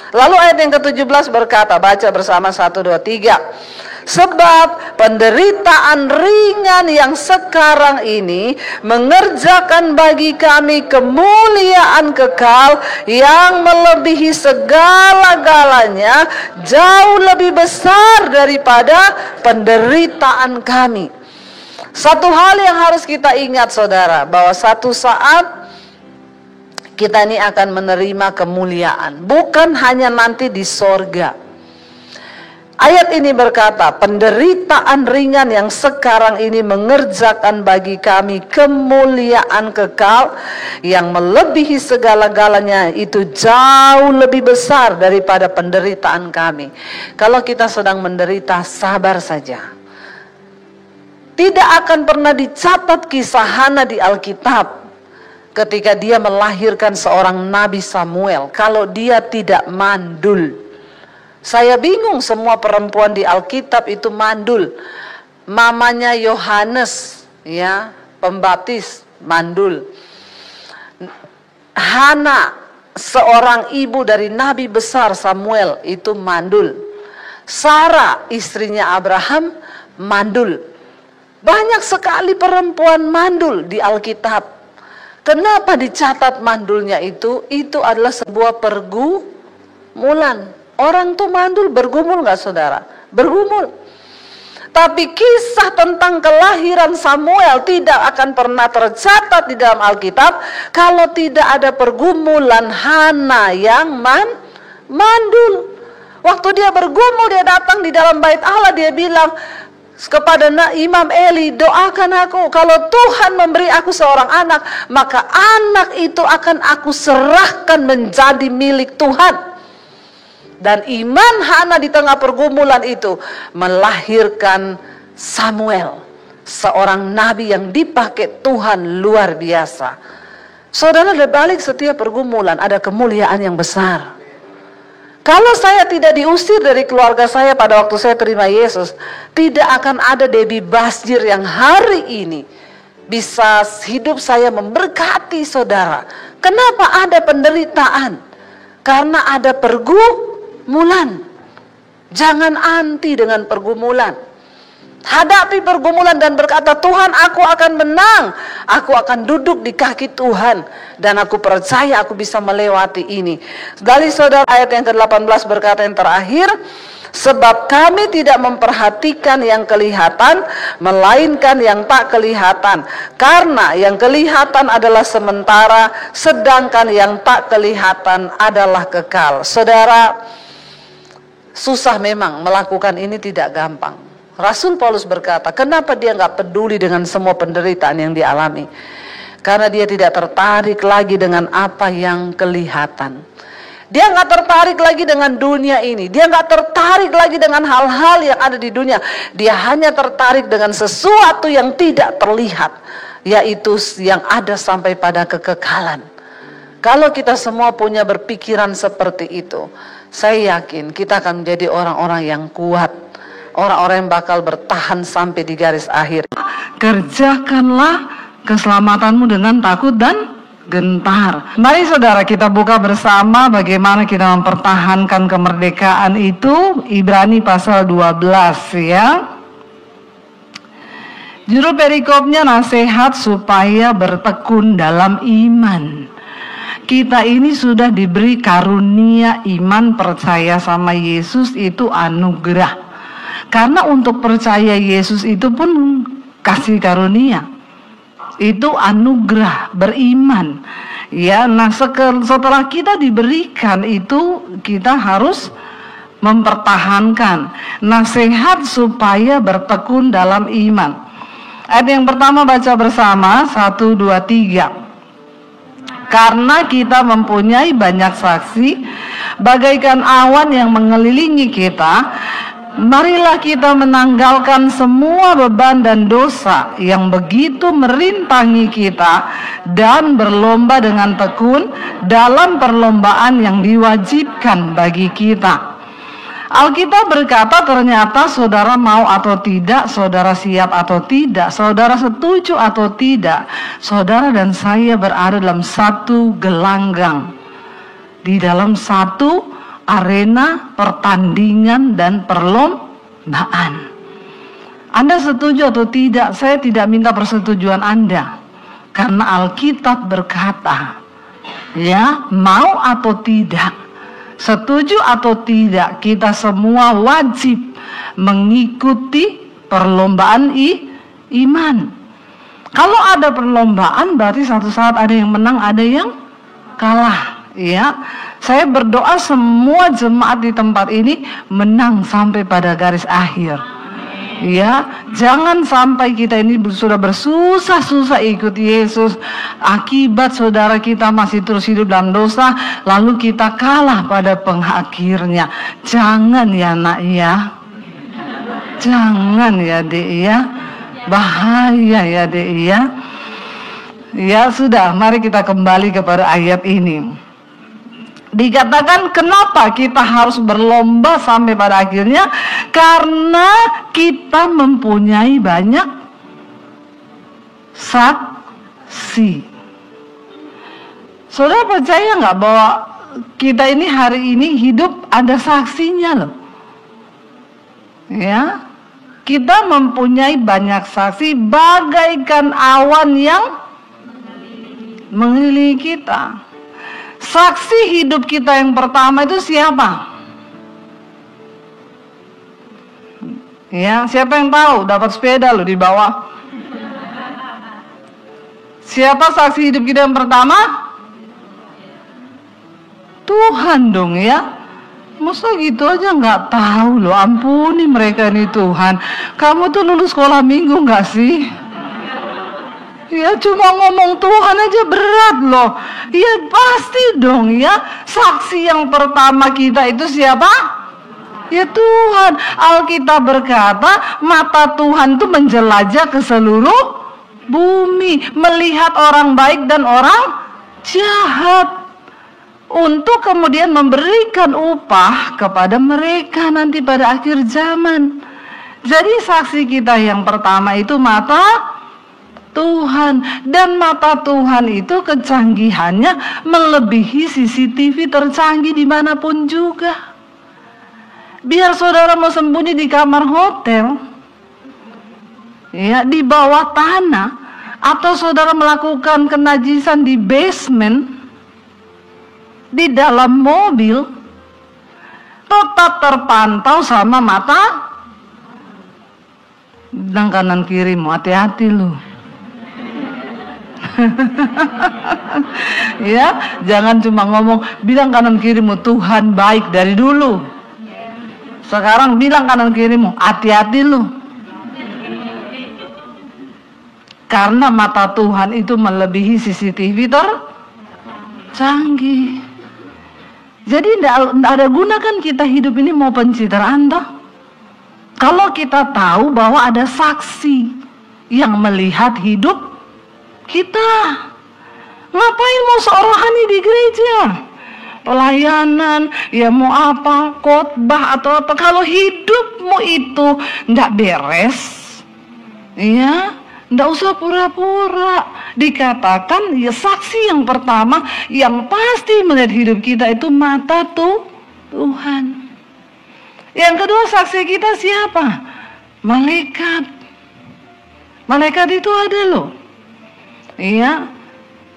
S1: Lalu ayat yang ke-17 berkata, baca bersama 1, 2, 3. Sebab penderitaan ringan yang sekarang ini mengerjakan bagi kami kemuliaan kekal yang melebihi segala-galanya, jauh lebih besar daripada penderitaan kami. Satu hal yang harus kita ingat saudara, bahwa satu saat kita ini akan menerima kemuliaan, bukan hanya nanti di sorga. Ayat ini berkata, penderitaan ringan yang sekarang ini mengerjakan bagi kami kemuliaan kekal yang melebihi segala-galanya, itu jauh lebih besar daripada penderitaan kami. Kalau kita sedang menderita, sabar saja. Tidak akan pernah dicatat kisah Hana di Alkitab ketika dia melahirkan seorang Nabi Samuel kalau dia tidak mandul. Saya bingung, semua perempuan di Alkitab itu mandul. Mamanya Yohanes, ya, pembaptis, mandul. Hana, seorang ibu dari Nabi besar Samuel, itu mandul. Sarah, istrinya Abraham, mandul. Banyak sekali perempuan mandul di Alkitab. Kenapa dicatat mandulnya itu? Itu adalah sebuah pergumulan. Orang tuh mandul, bergumul gak saudara? Bergumul. Tapi kisah tentang kelahiran Samuel tidak akan pernah tercatat di dalam Alkitab kalau tidak ada pergumulan Hana yang mandul. Waktu dia bergumul, dia datang di dalam bait Allah, dia bilang kepada Imam Eli, doakan aku, kalau Tuhan memberi aku seorang anak, maka anak itu akan aku serahkan menjadi milik Tuhan. Dan iman Hana di tengah pergumulan itu melahirkan Samuel, seorang nabi yang dipakai Tuhan luar biasa. Saudara, di balik setiap pergumulan ada kemuliaan yang besar. Kalau saya tidak diusir dari keluarga saya pada waktu saya terima Yesus, tidak akan ada Debbie Basjir yang hari ini bisa hidup saya memberkati saudara. Kenapa ada penderitaan? Karena ada pergumulan. Jangan anti dengan pergumulan. Hadapi pergumulan dan berkata, Tuhan, aku akan menang. Aku akan duduk di kaki Tuhan. Dan aku percaya aku bisa melewati ini. Dari saudara, ayat yang ke-18 berkata yang terakhir, sebab kami tidak memperhatikan yang kelihatan, melainkan yang tak kelihatan. Karena yang kelihatan adalah sementara, sedangkan yang tak kelihatan adalah kekal. Saudara, susah memang melakukan ini, tidak gampang. Rasul Paulus berkata, kenapa dia gak peduli dengan semua penderitaan yang dialami? Karena dia tidak tertarik lagi dengan apa yang kelihatan. Dia gak tertarik lagi dengan dunia ini. Dia gak tertarik lagi dengan hal-hal yang ada di dunia. Dia hanya tertarik dengan sesuatu yang tidak terlihat, yaitu yang ada sampai pada kekekalan. Kalau kita semua punya berpikiran seperti itu, saya yakin kita akan menjadi orang-orang yang kuat, orang-orang yang bakal bertahan sampai di garis akhir. Kerjakanlah keselamatanmu dengan takut dan gentar. Mari saudara, kita buka bersama bagaimana kita mempertahankan kemerdekaan itu. Ibrani pasal 12 ya. Judul perikopnya, nasihat supaya bertekun dalam iman. Kita ini sudah diberi karunia iman, percaya sama Yesus itu anugerah. Karena untuk percaya Yesus itu pun kasih karunia. Itu anugerah, beriman. Ya, nah setelah kita diberikan itu, kita harus mempertahankan nasihat supaya bertekun dalam iman. Ayat yang pertama baca bersama, 1, 2, 3. Karena kita mempunyai banyak saksi, bagaikan awan yang mengelilingi kita, marilah kita menanggalkan semua beban dan dosa yang begitu merintangi kita, dan berlomba dengan tekun dalam perlombaan yang diwajibkan bagi kita. Alkitab berkata, ternyata saudara mau atau tidak, saudara siap atau tidak, saudara setuju atau tidak, saudara dan saya berada dalam satu gelanggang, di dalam satu arena pertandingan dan perlombaan. Anda setuju atau tidak? Saya tidak minta persetujuan Anda, karena Alkitab berkata, ya, mau atau tidak, setuju atau tidak, kita semua wajib mengikuti perlombaan iman. Kalau ada perlombaan, berarti satu saat ada yang menang, ada yang kalah. Ya, saya berdoa semua jemaat di tempat ini menang sampai pada garis akhir. Ya, jangan sampai kita ini sudah bersusah-susah ikut Yesus, akibat saudara kita masih terus hidup dalam dosa, lalu kita kalah pada pengakhirnya. Jangan ya nak ya, jangan ya dek ya, bahaya ya dek ya. Ya sudah, mari kita kembali kepada ayat ini. Dikatakan kenapa kita harus berlomba sampai pada akhirnya? Karena kita mempunyai banyak saksi. Saudara percaya nggak bahwa kita ini hari ini hidup ada saksinya loh? Ya, kita mempunyai banyak saksi bagaikan awan yang mengelilingi kita. Saksi hidup kita yang pertama itu siapa? Ya, siapa yang tahu? Dapat sepeda loh di bawah. Siapa saksi hidup kita yang pertama? Tuhan dong ya. Masa gitu aja nggak tahu loh? Ampuni mereka ini Tuhan. Kamu tuh lulus sekolah minggu nggak sih? Ya cuma ngomong Tuhan aja berat loh. Ya pasti dong ya. Saksi yang pertama kita itu siapa? Ya Tuhan. Alkitab berkata mata Tuhan itu menjelajah ke seluruh bumi, melihat orang baik dan orang jahat, untuk kemudian memberikan upah kepada mereka nanti pada akhir zaman. Jadi saksi kita yang pertama itu mata Tuhan, dan mata Tuhan itu kecanggihannya melebihi CCTV tercanggih dimanapun juga. Biar saudara mau sembunyi di kamar hotel, ya di bawah tanah, atau saudara melakukan kenajisan di basement, di dalam mobil, tetap terpantau sama mata dan kanan kirimu. Hati-hati lu. Ya, jangan cuma ngomong, bilang kanan kirimu Tuhan baik dari dulu. Sekarang bilang kanan kirimu hati-hati lu. Karena mata Tuhan itu melebihi CCTV tercanggih. Jadi tidak ada guna kan kita hidup ini mau pencitraan toh? Kalau kita tahu bahwa ada saksi yang melihat hidup kita. Ngapain mau seorohani di gereja? Pelayanan, ya mau apa, khotbah atau apa. Kalau hidupmu itu tidak beres, ya tidak usah pura-pura. Dikatakan ya saksi yang pertama yang pasti melihat hidup kita itu mata Tuhan. Yang kedua saksi kita siapa? Malaikat. Malaikat itu ada loh. Iya,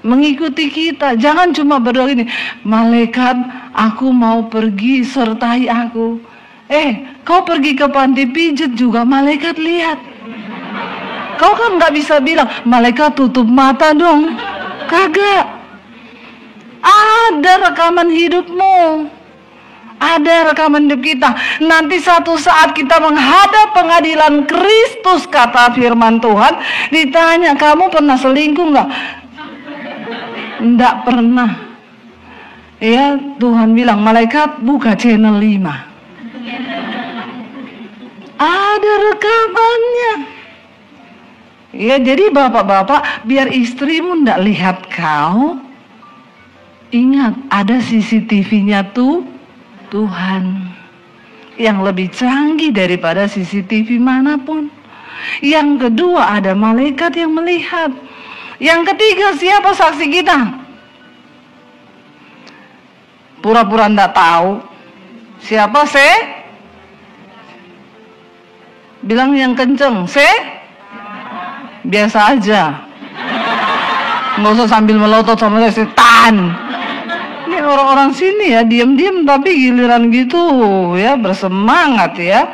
S1: mengikuti kita. Jangan cuma berdoa gini, malaikat aku mau pergi sertai aku. Kau pergi ke panti pijat juga malaikat lihat. Kau kan nggak bisa bilang malaikat tutup mata dong. Kagak. Ada rekaman hidupmu, ada rekaman hidup kita. Nanti satu saat kita menghadap pengadilan Kristus, kata firman Tuhan, ditanya kamu pernah selingkuh nggak? Nggak pernah. Ya Tuhan bilang malaikat buka channel 5. Ada rekamannya. Ya jadi bapak-bapak biar istrimu nggak lihat kau, ingat ada CCTV-nya tuh Tuhan yang lebih canggih daripada CCTV manapun. Yang kedua ada malaikat yang melihat. Yang ketiga siapa saksi kita? Pura-pura nggak tahu. Siapa bilang yang kenceng. Biasa aja. Nggak usah sambil melotot sama setan. Ini orang-orang sini ya diam-diam tapi giliran gitu ya bersemangat ya.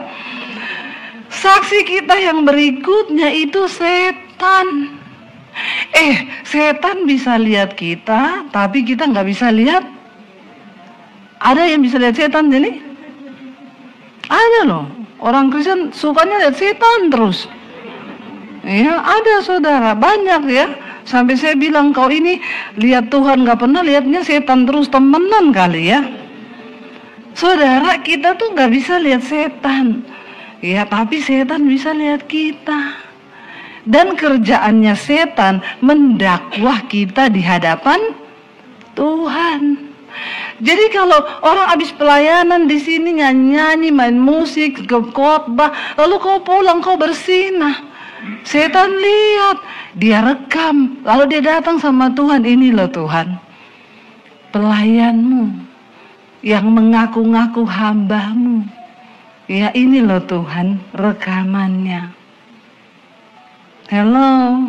S1: Saksi kita yang berikutnya itu setan. Setan bisa lihat kita, tapi kita nggak bisa lihat. Ada yang bisa lihat setan jadi? Ada loh. Orang Kristen sukanya lihat setan terus. Ya, ada saudara, banyak ya. Sampai saya bilang kau ini lihat Tuhan nggak pernah, lihatnya setan terus, temenan kali ya. Saudara, kita tuh nggak bisa lihat setan. Ya, tapi setan bisa lihat kita. Dan kerjaannya setan mendakwah kita di hadapan Tuhan. Jadi kalau orang habis pelayanan di sini nyanyi, main musik, khotbah, lalu kau pulang kau bersinah, setan lihat, dia rekam, lalu dia datang sama Tuhan. Ini loh Tuhan, pelayanmu yang mengaku-ngaku hambamu. Ya ini loh Tuhan, rekamannya. Hello,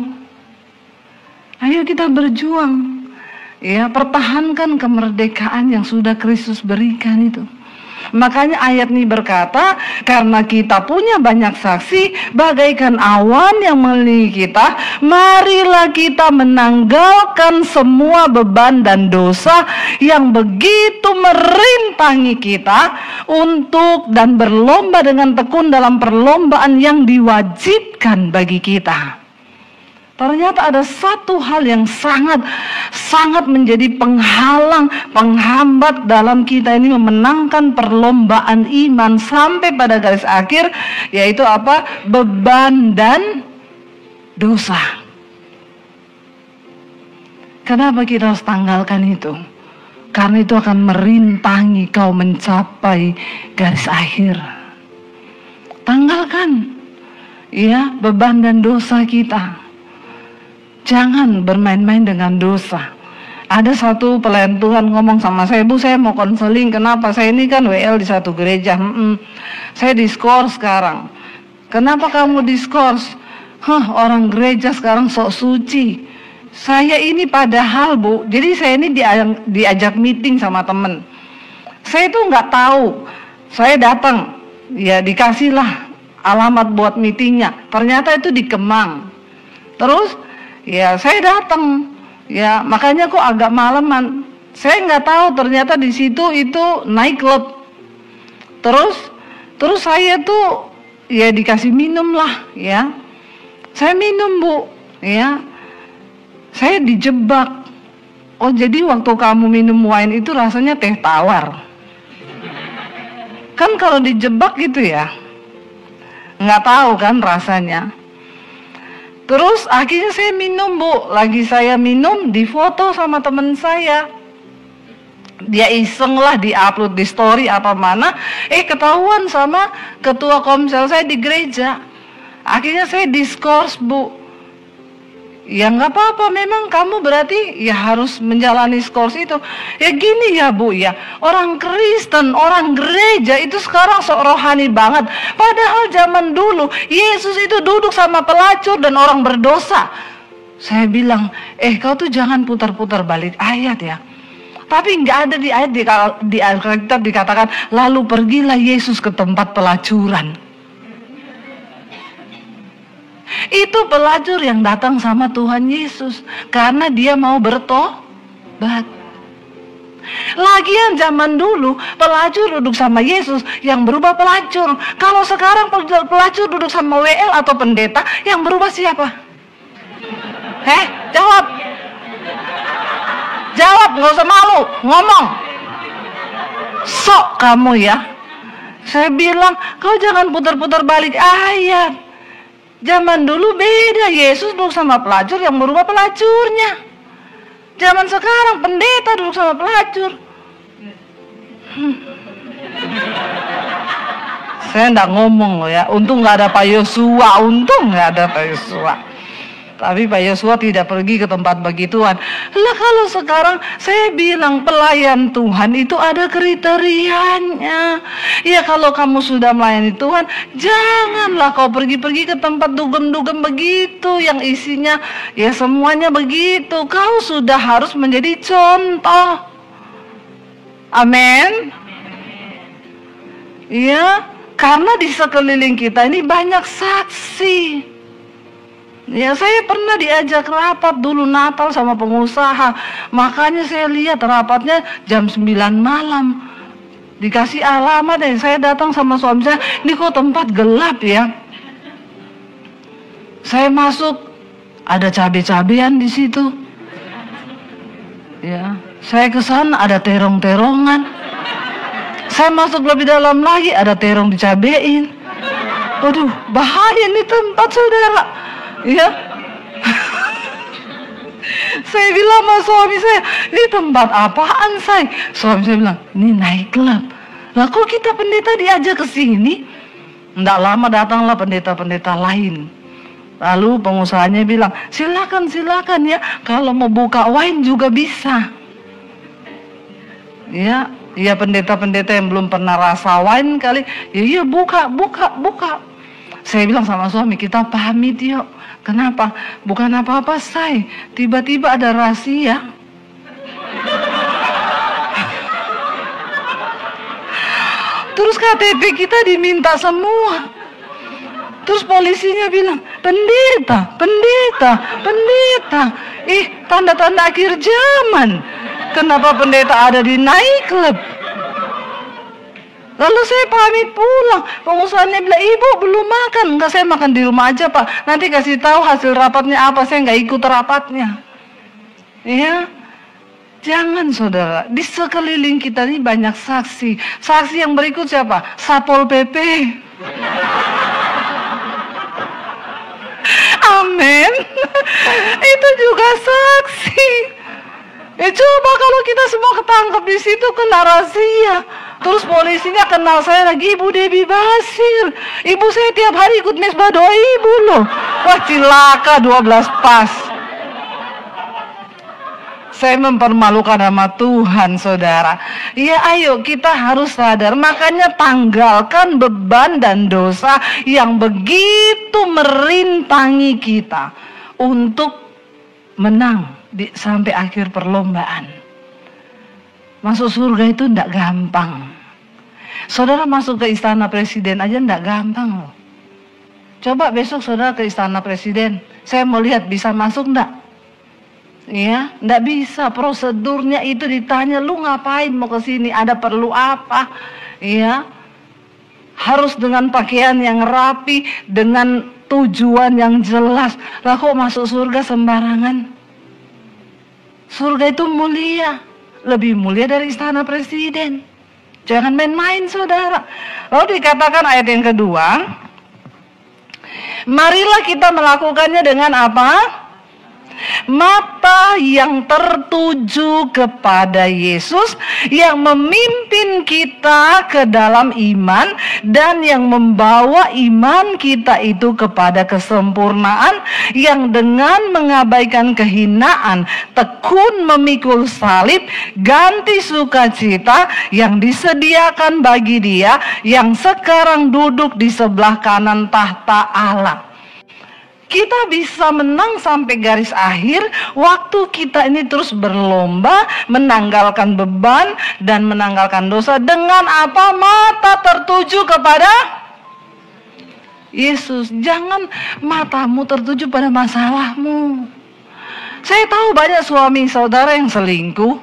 S1: ayo kita berjuang. Ya, pertahankan kemerdekaan yang sudah Kristus berikan itu. Makanya ayat ini berkata, karena kita punya banyak saksi bagaikan awan yang mengelilingi kita, marilah kita menanggalkan semua beban dan dosa yang begitu merintangi kita untuk dan berlomba dengan tekun dalam perlombaan yang diwajibkan bagi kita. Ternyata ada satu hal yang sangat menjadi penghambat dalam kita ini memenangkan perlombaan iman sampai pada garis akhir, yaitu apa? Beban dan dosa. Kenapa kita harus tanggalkan itu? Karena itu akan merintangi kau mencapai garis akhir. Tanggalkan ya beban dan dosa kita. Jangan bermain-main dengan dosa. Ada satu pelayan Tuhan ngomong sama saya, Bu, saya mau konseling. Kenapa? Saya ini kan WL di satu gereja. Saya diskors sekarang. Kenapa kamu diskors? Orang gereja sekarang sok suci. Saya ini padahal, Bu, jadi saya ini diajak meeting sama temen. Saya itu nggak tahu. Saya datang, ya dikasihlah alamat buat meetingnya. Ternyata itu di Kemang. Terus ya saya datang, ya makanya kok agak malaman. Saya nggak tahu ternyata di situ itu nightclub. Terus saya tuh ya dikasih minum lah, ya. Saya minum, Bu, ya. Saya dijebak. Oh jadi waktu kamu minum wine itu rasanya teh tawar. Kan kalau dijebak gitu ya, nggak tahu kan rasanya. Terus akhirnya saya minum, Bu. Lagi saya minum, difoto sama teman saya. Dia iseng lah di-upload di story apa mana. Ketahuan sama ketua komsel saya di gereja. Akhirnya saya diskors, Bu. Ya nggak apa-apa, memang kamu berarti ya harus menjalani skors itu. Ya gini ya, Bu, ya. Orang Kristen, orang gereja itu sekarang sok rohani banget. Padahal zaman dulu Yesus itu duduk sama pelacur dan orang berdosa. Saya bilang, kau tuh jangan putar-putar balik ayat ya. Tapi nggak ada di ayat di Alkitab dikatakan, lalu pergilah Yesus ke tempat pelacuran. Itu pelacur yang datang sama Tuhan Yesus karena dia mau bertobat. Lagian zaman dulu pelacur duduk sama Yesus yang berubah pelacur. Kalau sekarang pelacur duduk sama WL atau pendeta, yang berubah siapa? Jawab. Jawab, nggak usah malu, ngomong. Sok kamu ya. Saya bilang, kau jangan putar-putar balik ayat. Zaman dulu beda, Yesus duduk sama pelacur yang berubah pelacurnya. Zaman sekarang pendeta duduk sama pelacur. Saya enggak ngomong loh ya, untung nggak ada Pak Yosua, untung nggak ada Pak Yosua.
S2: Tapi Pak Yosua tidak pergi ke tempat begituan. Lah kalau sekarang saya bilang pelayan Tuhan itu ada kriterianya. Ya kalau kamu sudah melayani Tuhan, janganlah kau pergi-pergi ke tempat dugem-dugem begitu yang isinya ya semuanya begitu. Kau sudah harus menjadi contoh. Amin. Ya, karena di sekeliling kita ini banyak saksi. Ya, saya pernah diajak rapat dulu Natal sama pengusaha. Makanya saya lihat rapatnya jam 9 malam. Dikasih alamat saya datang sama suami saya, ini kok tempat gelap ya. Saya masuk, ada cabai-cabean di situ. Ya, saya ke sana ada terong-terongan. Saya masuk lebih dalam lagi, ada terong dicabein. Waduh, bahaya nih tempat saudara. Ya, saya bilang sama suami saya, ini tempat apaan say? Suami saya bilang, ini naik klub. Lah kok kita pendeta diajak ke sini? Nggak lama datanglah pendeta-pendeta lain. Lalu pengusahanya bilang, silakan ya, kalau mau buka wine juga bisa. Ya, ya pendeta-pendeta yang belum pernah rasa wine kali, ya buka. Saya bilang sama suami, kita pamit yuk. Kenapa? Bukan apa-apa say, tiba-tiba ada rahasia. Terus KTP kita diminta semua. Terus polisinya bilang, pendeta. Tanda-tanda akhir zaman. Kenapa pendeta ada di nightclub? Lalu saya pamit pulang. Pengusahanya bilang, ibu belum makan. Enggak, saya makan di rumah aja pak. Nanti kasih tahu hasil rapatnya apa. Saya nggak ikut rapatnya. Ya, jangan saudara. Di sekeliling kita ini banyak saksi. Saksi yang berikut siapa? Satpol PP. Amin. Itu juga saksi. Coba kalau kita semua ketangkep di situ kena razia. Terus polisinya kenal saya lagi, Ibu Debbie Basir. Ibu saya tiap hari ikut mesbah doa ibu loh. Wah cilaka 12 pas. Saya mempermalukan nama Tuhan saudara. Ya ayo kita harus sadar. Makanya tanggalkan beban dan dosa yang begitu merintangi kita. Untuk menang sampai akhir perlombaan. Masuk surga itu tidak gampang. Saudara masuk ke istana presiden aja tidak gampang loh. Coba besok saudara ke istana presiden. Saya mau lihat bisa masuk enggak? Ya, enggak bisa. Prosedurnya itu ditanya, lu ngapain mau ke sini? Ada perlu apa? Ya. Harus dengan pakaian yang rapi, dengan tujuan yang jelas. Lah kok masuk surga sembarangan? Surga itu mulia. Lebih mulia dari istana presiden. Jangan main-main saudara. Lalu dikatakan ayat yang kedua, marilah kita melakukannya dengan apa? Mata yang tertuju kepada Yesus yang memimpin kita ke dalam iman dan yang membawa iman kita itu kepada kesempurnaan, yang dengan mengabaikan kehinaan tekun memikul salib, ganti sukacita yang disediakan bagi Dia yang sekarang duduk di sebelah kanan tahta Allah. Kita bisa menang sampai garis akhir waktu kita ini terus berlomba menanggalkan beban dan menanggalkan dosa dengan apa? Mata tertuju kepada Yesus. Jangan matamu tertuju pada masalahmu. Saya tahu banyak suami saudara yang selingkuh.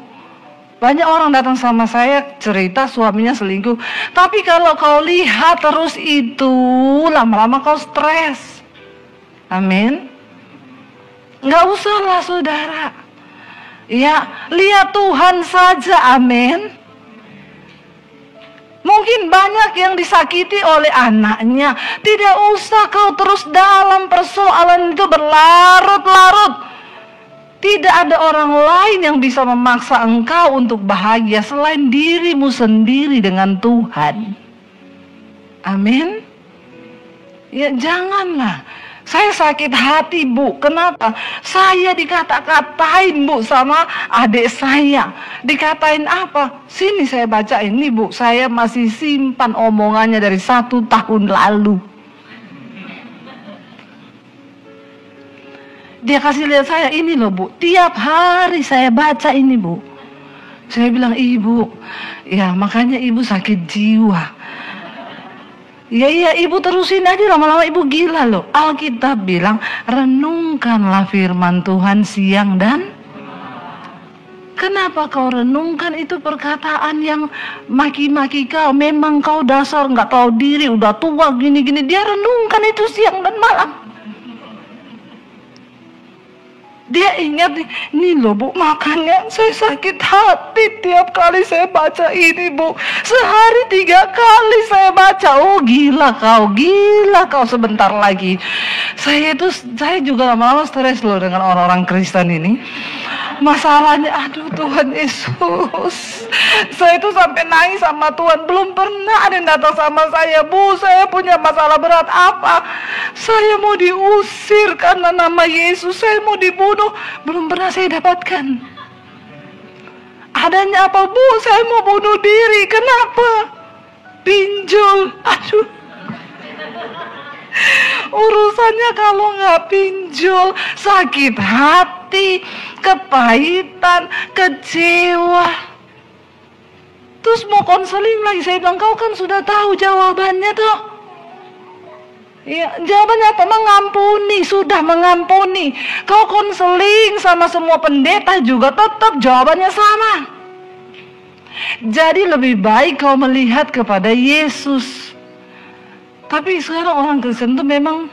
S2: Banyak orang datang sama saya cerita suaminya selingkuh. Tapi kalau kau lihat terus itu, lama-lama kau stres. Amin. Nggak usahlah saudara. Ya, lihat Tuhan saja. Amin. Mungkin banyak yang disakiti oleh anaknya. Tidak usah kau terus dalam persoalan itu berlarut-larut. Tidak ada orang lain yang bisa memaksa engkau untuk bahagia selain dirimu sendiri dengan Tuhan. Amin. Ya janganlah. Saya sakit hati, Bu. Kenapa? Saya dikata-katain, Bu, sama adik saya. Dikatain apa? Sini saya baca ini, Bu. Saya masih simpan omongannya dari 1 tahun lalu. Dia kasih lihat saya, ini loh, Bu. Tiap hari saya baca ini, Bu. Saya bilang, Ibu, ya makanya Ibu sakit jiwa. Iya, Ibu terusin aja, lama-lama Ibu gila loh. Alkitab bilang, renungkanlah firman Tuhan siang dan kenapa kau renungkan itu perkataan yang maki-maki kau? Memang kau dasar nggak tahu diri, udah tua gini-gini. Dia renungkan itu siang dan malam. Dia ingat, nih loh, Bu, makanya saya sakit hati tiap kali saya baca ini, Bu. Sehari 3 kali saya baca. Oh, gila kau sebentar lagi. Saya juga lama-lama stres loh dengan orang-orang Kristen ini. Masalahnya, aduh Tuhan Yesus, saya itu sampai nangis sama Tuhan. Belum pernah ada yang datang sama saya, Bu, saya punya masalah berat apa? Saya mau diusir karena nama Yesus, saya mau dibunuh. Belum pernah saya dapatkan. Adanya apa, Bu? Saya mau bunuh diri. Kenapa? Pinjol. Aduh. Urusannya kalau nggak pinjol, sakit hati, kepahitan, kecewa. Terus mau konseling lagi. Saya bilang, kau kan sudah tahu jawabannya tuh. Ya, jawabannya apa? Mengampuni, sudah mengampuni. Kau konseling sama semua pendeta juga tetap jawabannya sama. Jadi lebih baik kau melihat kepada Yesus. Tapi sekarang orang Kristen itu memang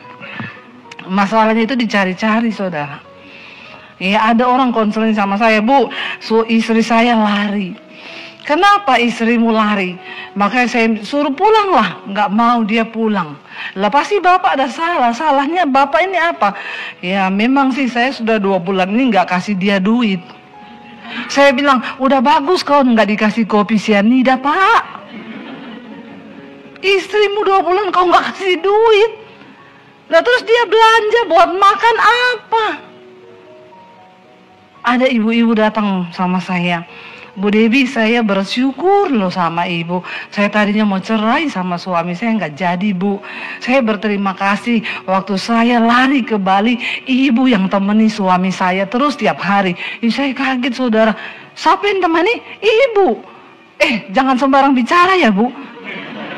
S2: masalahnya itu dicari-cari, saudara. Ya, ada orang konseling sama saya, Bu, istri saya lari. Kenapa istrimu lari? Makanya saya suruh pulang lah. Nggak mau dia pulang. Lah pasti bapak ada salah. Salahnya bapak ini apa? Ya memang sih saya sudah 2 bulan ini nggak kasih dia duit. Saya bilang, udah bagus kau nggak dikasih kopi sianida, Pak. Istrimu 2 bulan kau nggak kasih duit. Nah terus dia belanja buat makan apa? Ada ibu-ibu datang sama saya. Bu Devi, saya bersyukur loh sama ibu. Saya tadinya mau cerai sama suami saya, nggak jadi, Bu. Saya berterima kasih waktu saya lari ke Bali, ibu yang temani suami saya terus tiap hari. Saya kaget, saudara. Siapa yang temani? Ibu. Jangan sembarang bicara ya, Bu.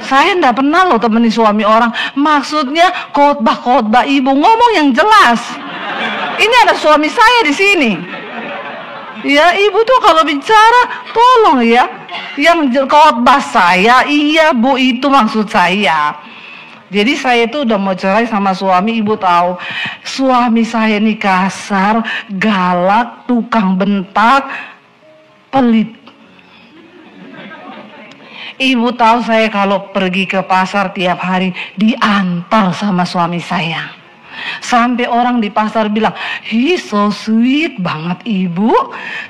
S2: Saya enggak pernah loh temani suami orang. Maksudnya khotbah ibu, ngomong yang jelas. Ini ada suami saya di sini. Ya, ibu tuh kalau bicara tolong ya. Yang khotbah saya, iya Bu, itu maksud saya. Jadi saya itu udah mau cerai sama suami, ibu tahu. Suami saya ini kasar, galak, tukang bentak, pelit. Ibu tahu saya kalau pergi ke pasar tiap hari diantar sama suami saya. Sampai orang di pasar bilang, so sweet banget ibu.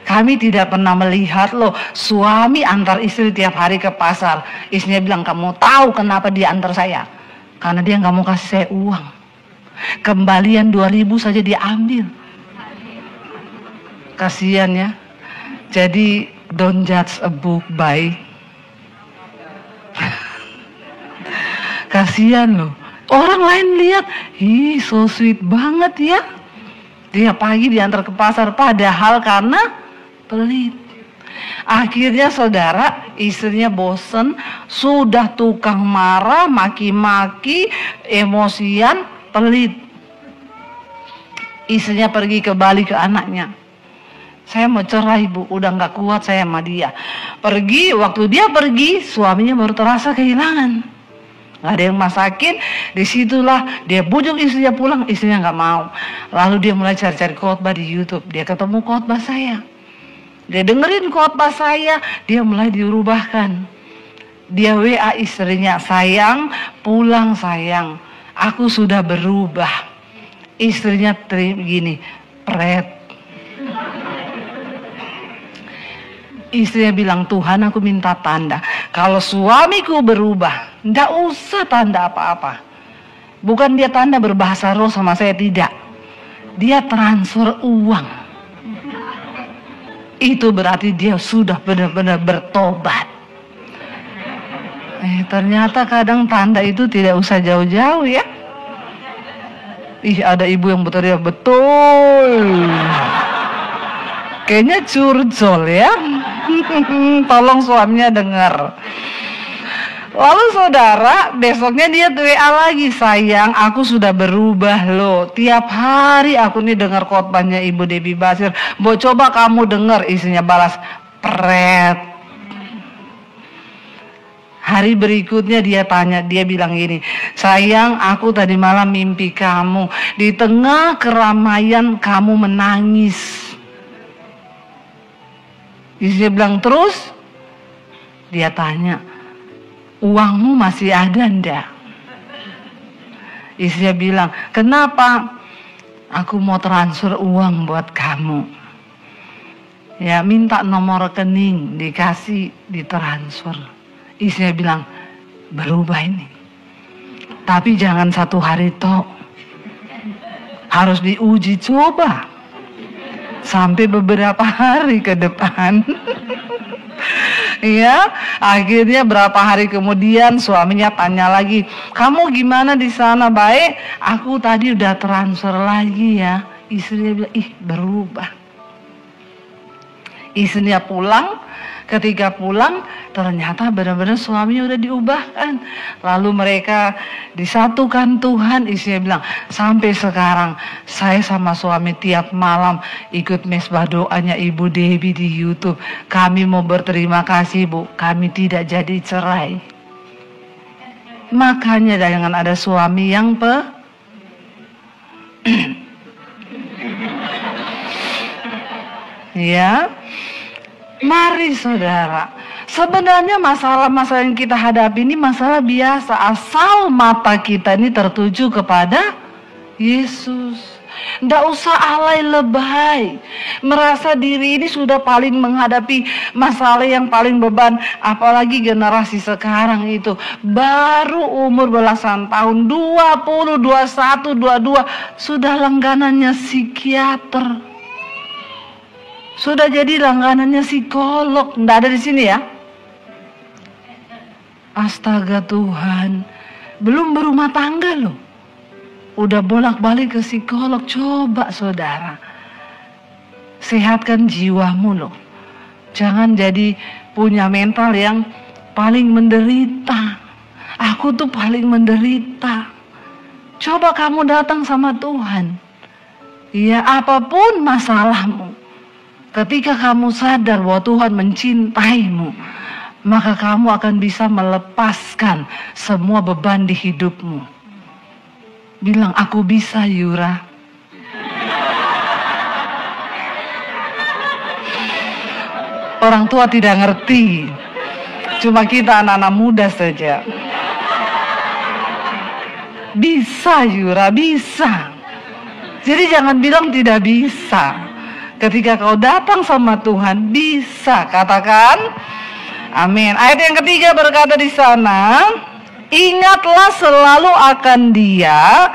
S2: Kami tidak pernah melihat loh suami antar istri tiap hari ke pasar. Istrinya bilang, kamu tahu kenapa dia antar saya? Karena dia nggak mau kasih saya uang. Kembalian 2.000 saja dia ambil. Kasihan ya. Jadi don't judge a book by kasihan loh. Orang lain lihat, so sweet banget ya. Dia pagi diantar ke pasar, padahal karena pelit. Akhirnya saudara, istrinya bosen, sudah tukang marah, maki-maki, emosian, pelit. Istrinya pergi ke Bali ke anaknya. Saya mau cerai Bu, udah gak kuat saya sama dia. Pergi, waktu dia pergi, suaminya baru terasa kehilangan. Gak ada yang masakin, disitulah dia bujuk istrinya pulang, istrinya gak mau. Lalu dia mulai cari-cari khotbah di YouTube, dia ketemu khotbah saya. Dia dengerin khotbah saya, dia mulai diubahkan. Dia WA istrinya, sayang, pulang sayang, aku sudah berubah. Istrinya gini, pret. Istrinya bilang, Tuhan aku minta tanda. Kalau suamiku berubah, ndak usah tanda apa-apa. Bukan dia tanda berbahasa roh sama saya, tidak. Dia transfer uang. Itu berarti dia sudah benar-benar bertobat. Ternyata kadang tanda itu tidak usah jauh-jauh ya. Ada ibu yang berteriak, betul. Kayaknya curcol ya. Tolong suaminya dengar. Lalu saudara, besoknya dia WA lagi, sayang aku sudah berubah loh. Tiap hari aku nih dengar khotbahnya Ibu Debbie Basir. Mau coba kamu dengar, isinya balas, pret. Hari berikutnya dia tanya, dia bilang gini, sayang aku tadi malam mimpi kamu. Di tengah keramaian kamu menangis. Dia bilang terus, dia tanya, uangmu masih ada ndak? Istrinya bilang, kenapa? Aku mau transfer uang buat kamu. Ya minta nomor rekening, dikasih, ditransfer. Istrinya bilang, berubah ini. Tapi jangan satu hari tok. Harus diuji coba. Sampai beberapa hari ke depan. Ya, akhirnya berapa hari kemudian suaminya tanya lagi, kamu gimana di sana? Baik, aku tadi udah transfer lagi ya. Istrinya bilang, ih berubah. Istrinya pulang, ketika pulang ternyata benar-benar suaminya udah diubahkan. Lalu mereka disatukan Tuhan. Istrinya bilang, sampai sekarang saya sama suami tiap malam ikut mesbah doanya Ibu Debbie di YouTube. Kami mau berterima kasih Bu, kami tidak jadi cerai. Makanya jangan ada suami yang ya. Mari saudara, sebenarnya masalah-masalah yang kita hadapi ini masalah biasa, asal mata kita ini tertuju kepada Yesus. Nggak usah alay lebay, merasa diri ini sudah paling menghadapi masalah yang paling beban. Apalagi generasi sekarang itu baru umur belasan tahun, 20, 21, 22 sudah langganannya psikiater. Sudah jadi langganannya psikolog. Nggak ada di sini ya. Astaga Tuhan. Belum berumah tangga loh. Udah bolak-balik ke psikolog. Coba saudara. Sehatkan jiwamu loh. Jangan jadi punya mental yang paling menderita. Aku tuh paling menderita. Coba kamu datang sama Tuhan. Ya apapun masalahmu. Ketika kamu sadar bahwa Tuhan mencintaimu, maka kamu akan bisa melepaskan semua beban di hidupmu. Bilang, aku bisa Yura. Orang tua tidak ngerti, cuma kita anak-anak muda saja. Bisa Yura, bisa. Jadi jangan bilang tidak bisa. Ketika kau datang sama Tuhan, bisa. Katakan amin. Ayat yang ketiga berkata di sana, ingatlah selalu akan Dia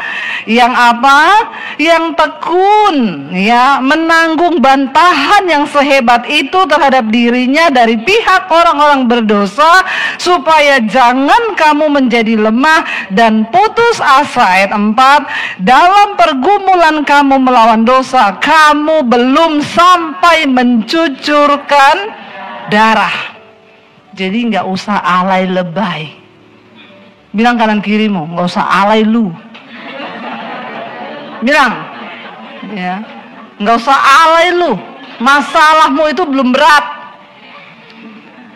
S2: yang apa? Yang tekun ya, menanggung bantahan yang sehebat itu terhadap dirinya dari pihak orang-orang berdosa, supaya jangan kamu menjadi lemah dan putus asa. Ayat 4, dalam pergumulan kamu melawan dosa, kamu belum sampai mencucurkan darah. Jadi nggak usah alay lebay. Bilang kanan kirimu, nggak usah alay lu. Bilang, ya, nggak usah alay lu. Masalahmu itu belum berat.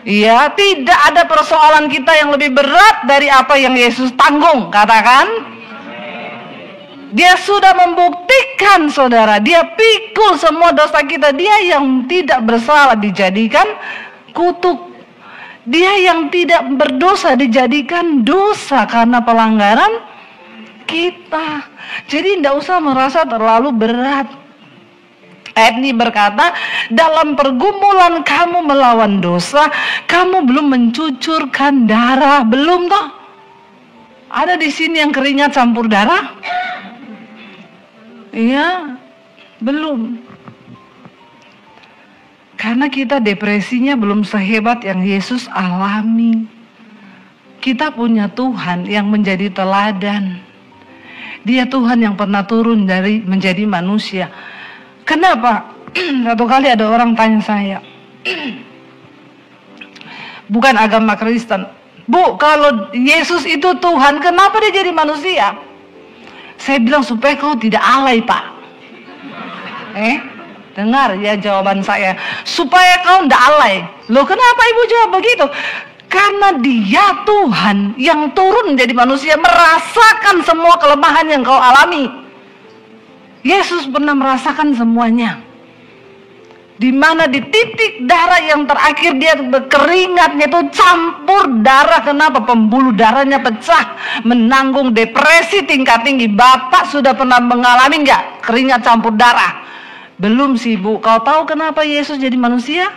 S2: Iya, tidak ada persoalan kita yang lebih berat dari apa yang Yesus tanggung. Katakan, Dia sudah membuktikan, saudara. Dia pikul semua dosa kita. Dia yang tidak bersalah dijadikan kutuk. Dia yang tidak berdosa dijadikan dosa karena pelanggaran kita. Jadi tidak usah merasa terlalu berat. Ayat ini berkata, dalam pergumulan kamu melawan dosa, kamu belum mencucurkan darah. Belum toh? Ada di sini yang keringat campur darah? Iya, belum. Karena kita depresinya belum sehebat yang Yesus alami. Kita punya Tuhan yang menjadi teladan. Dia Tuhan yang pernah turun dari menjadi manusia. Kenapa? Satu kali ada orang tanya saya, bukan agama Kristen, Bu, kalau Yesus itu Tuhan, kenapa dia jadi manusia? Saya bilang supaya kau tidak alay, Pak. Dengar ya jawaban saya, supaya kau tidak alay. Loh, kenapa ibu jawab begitu? Karena dia Tuhan yang turun menjadi manusia, merasakan semua kelemahan yang kau alami. Yesus pernah merasakan semuanya. Di mana di titik darah yang terakhir dia berkeringatnya itu campur darah. Kenapa? Pembuluh darahnya pecah, menanggung depresi tingkat tinggi. Bapak sudah pernah mengalami nggak keringat campur darah? Belum sih, Bu. Kau tahu kenapa Yesus jadi manusia?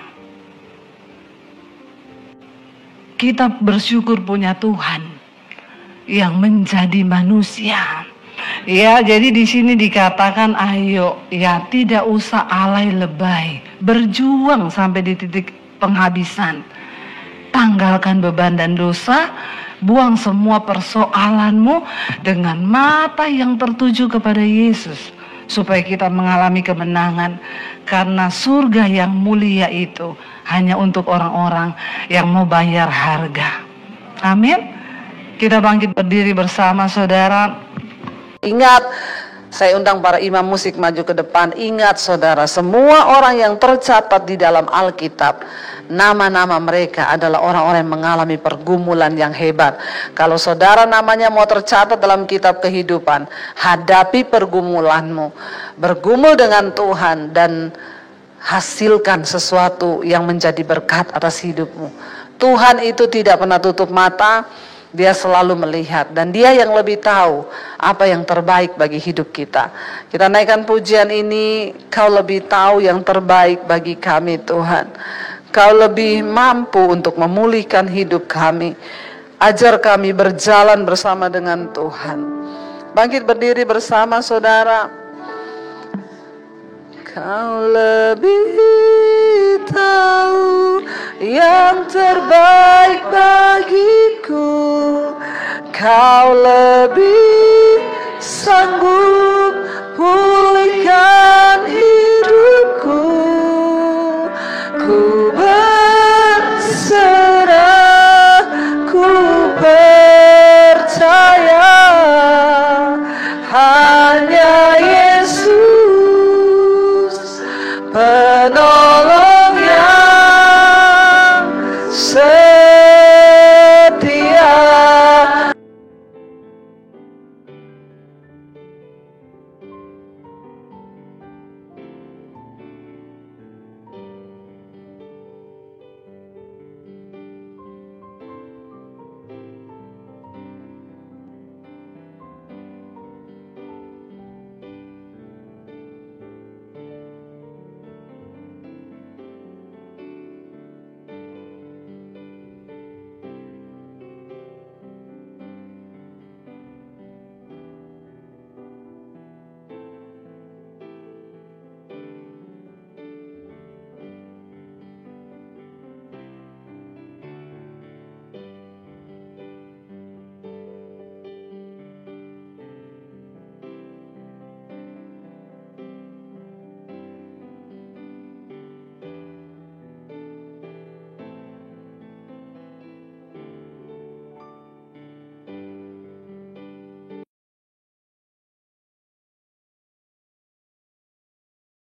S2: Kita bersyukur punya Tuhan yang menjadi manusia. Ya, jadi di sini dikatakan, ayo, ya tidak usah alay lebay, berjuang sampai di titik penghabisan. Tanggalkan beban dan dosa, buang semua persoalanmu dengan mata yang tertuju kepada Yesus, supaya kita mengalami kemenangan. Karena surga yang mulia itu hanya untuk orang-orang yang mau bayar harga. Amin. Kita bangkit berdiri bersama, saudara.
S1: Ingat, saya undang para imam musik maju ke depan. Ingat saudara, semua orang yang tercatat di dalam Alkitab, nama-nama mereka adalah orang-orang yang mengalami pergumulan yang hebat. Kalau saudara namanya mau tercatat dalam kitab kehidupan, hadapi pergumulanmu, bergumul dengan Tuhan, dan hasilkan sesuatu yang menjadi berkat atas hidupmu. Tuhan itu tidak pernah tutup mata. Dia selalu melihat, dan dia yang lebih tahu apa yang terbaik bagi hidup kita. Kita naikkan pujian ini, Kau lebih tahu yang terbaik bagi kami Tuhan. Kau lebih mampu untuk memulihkan hidup kami. Ajar kami berjalan bersama dengan Tuhan. Bangkit berdiri bersama saudara. Kau lebih tahu yang terbaik bagiku. Kau lebih sanggup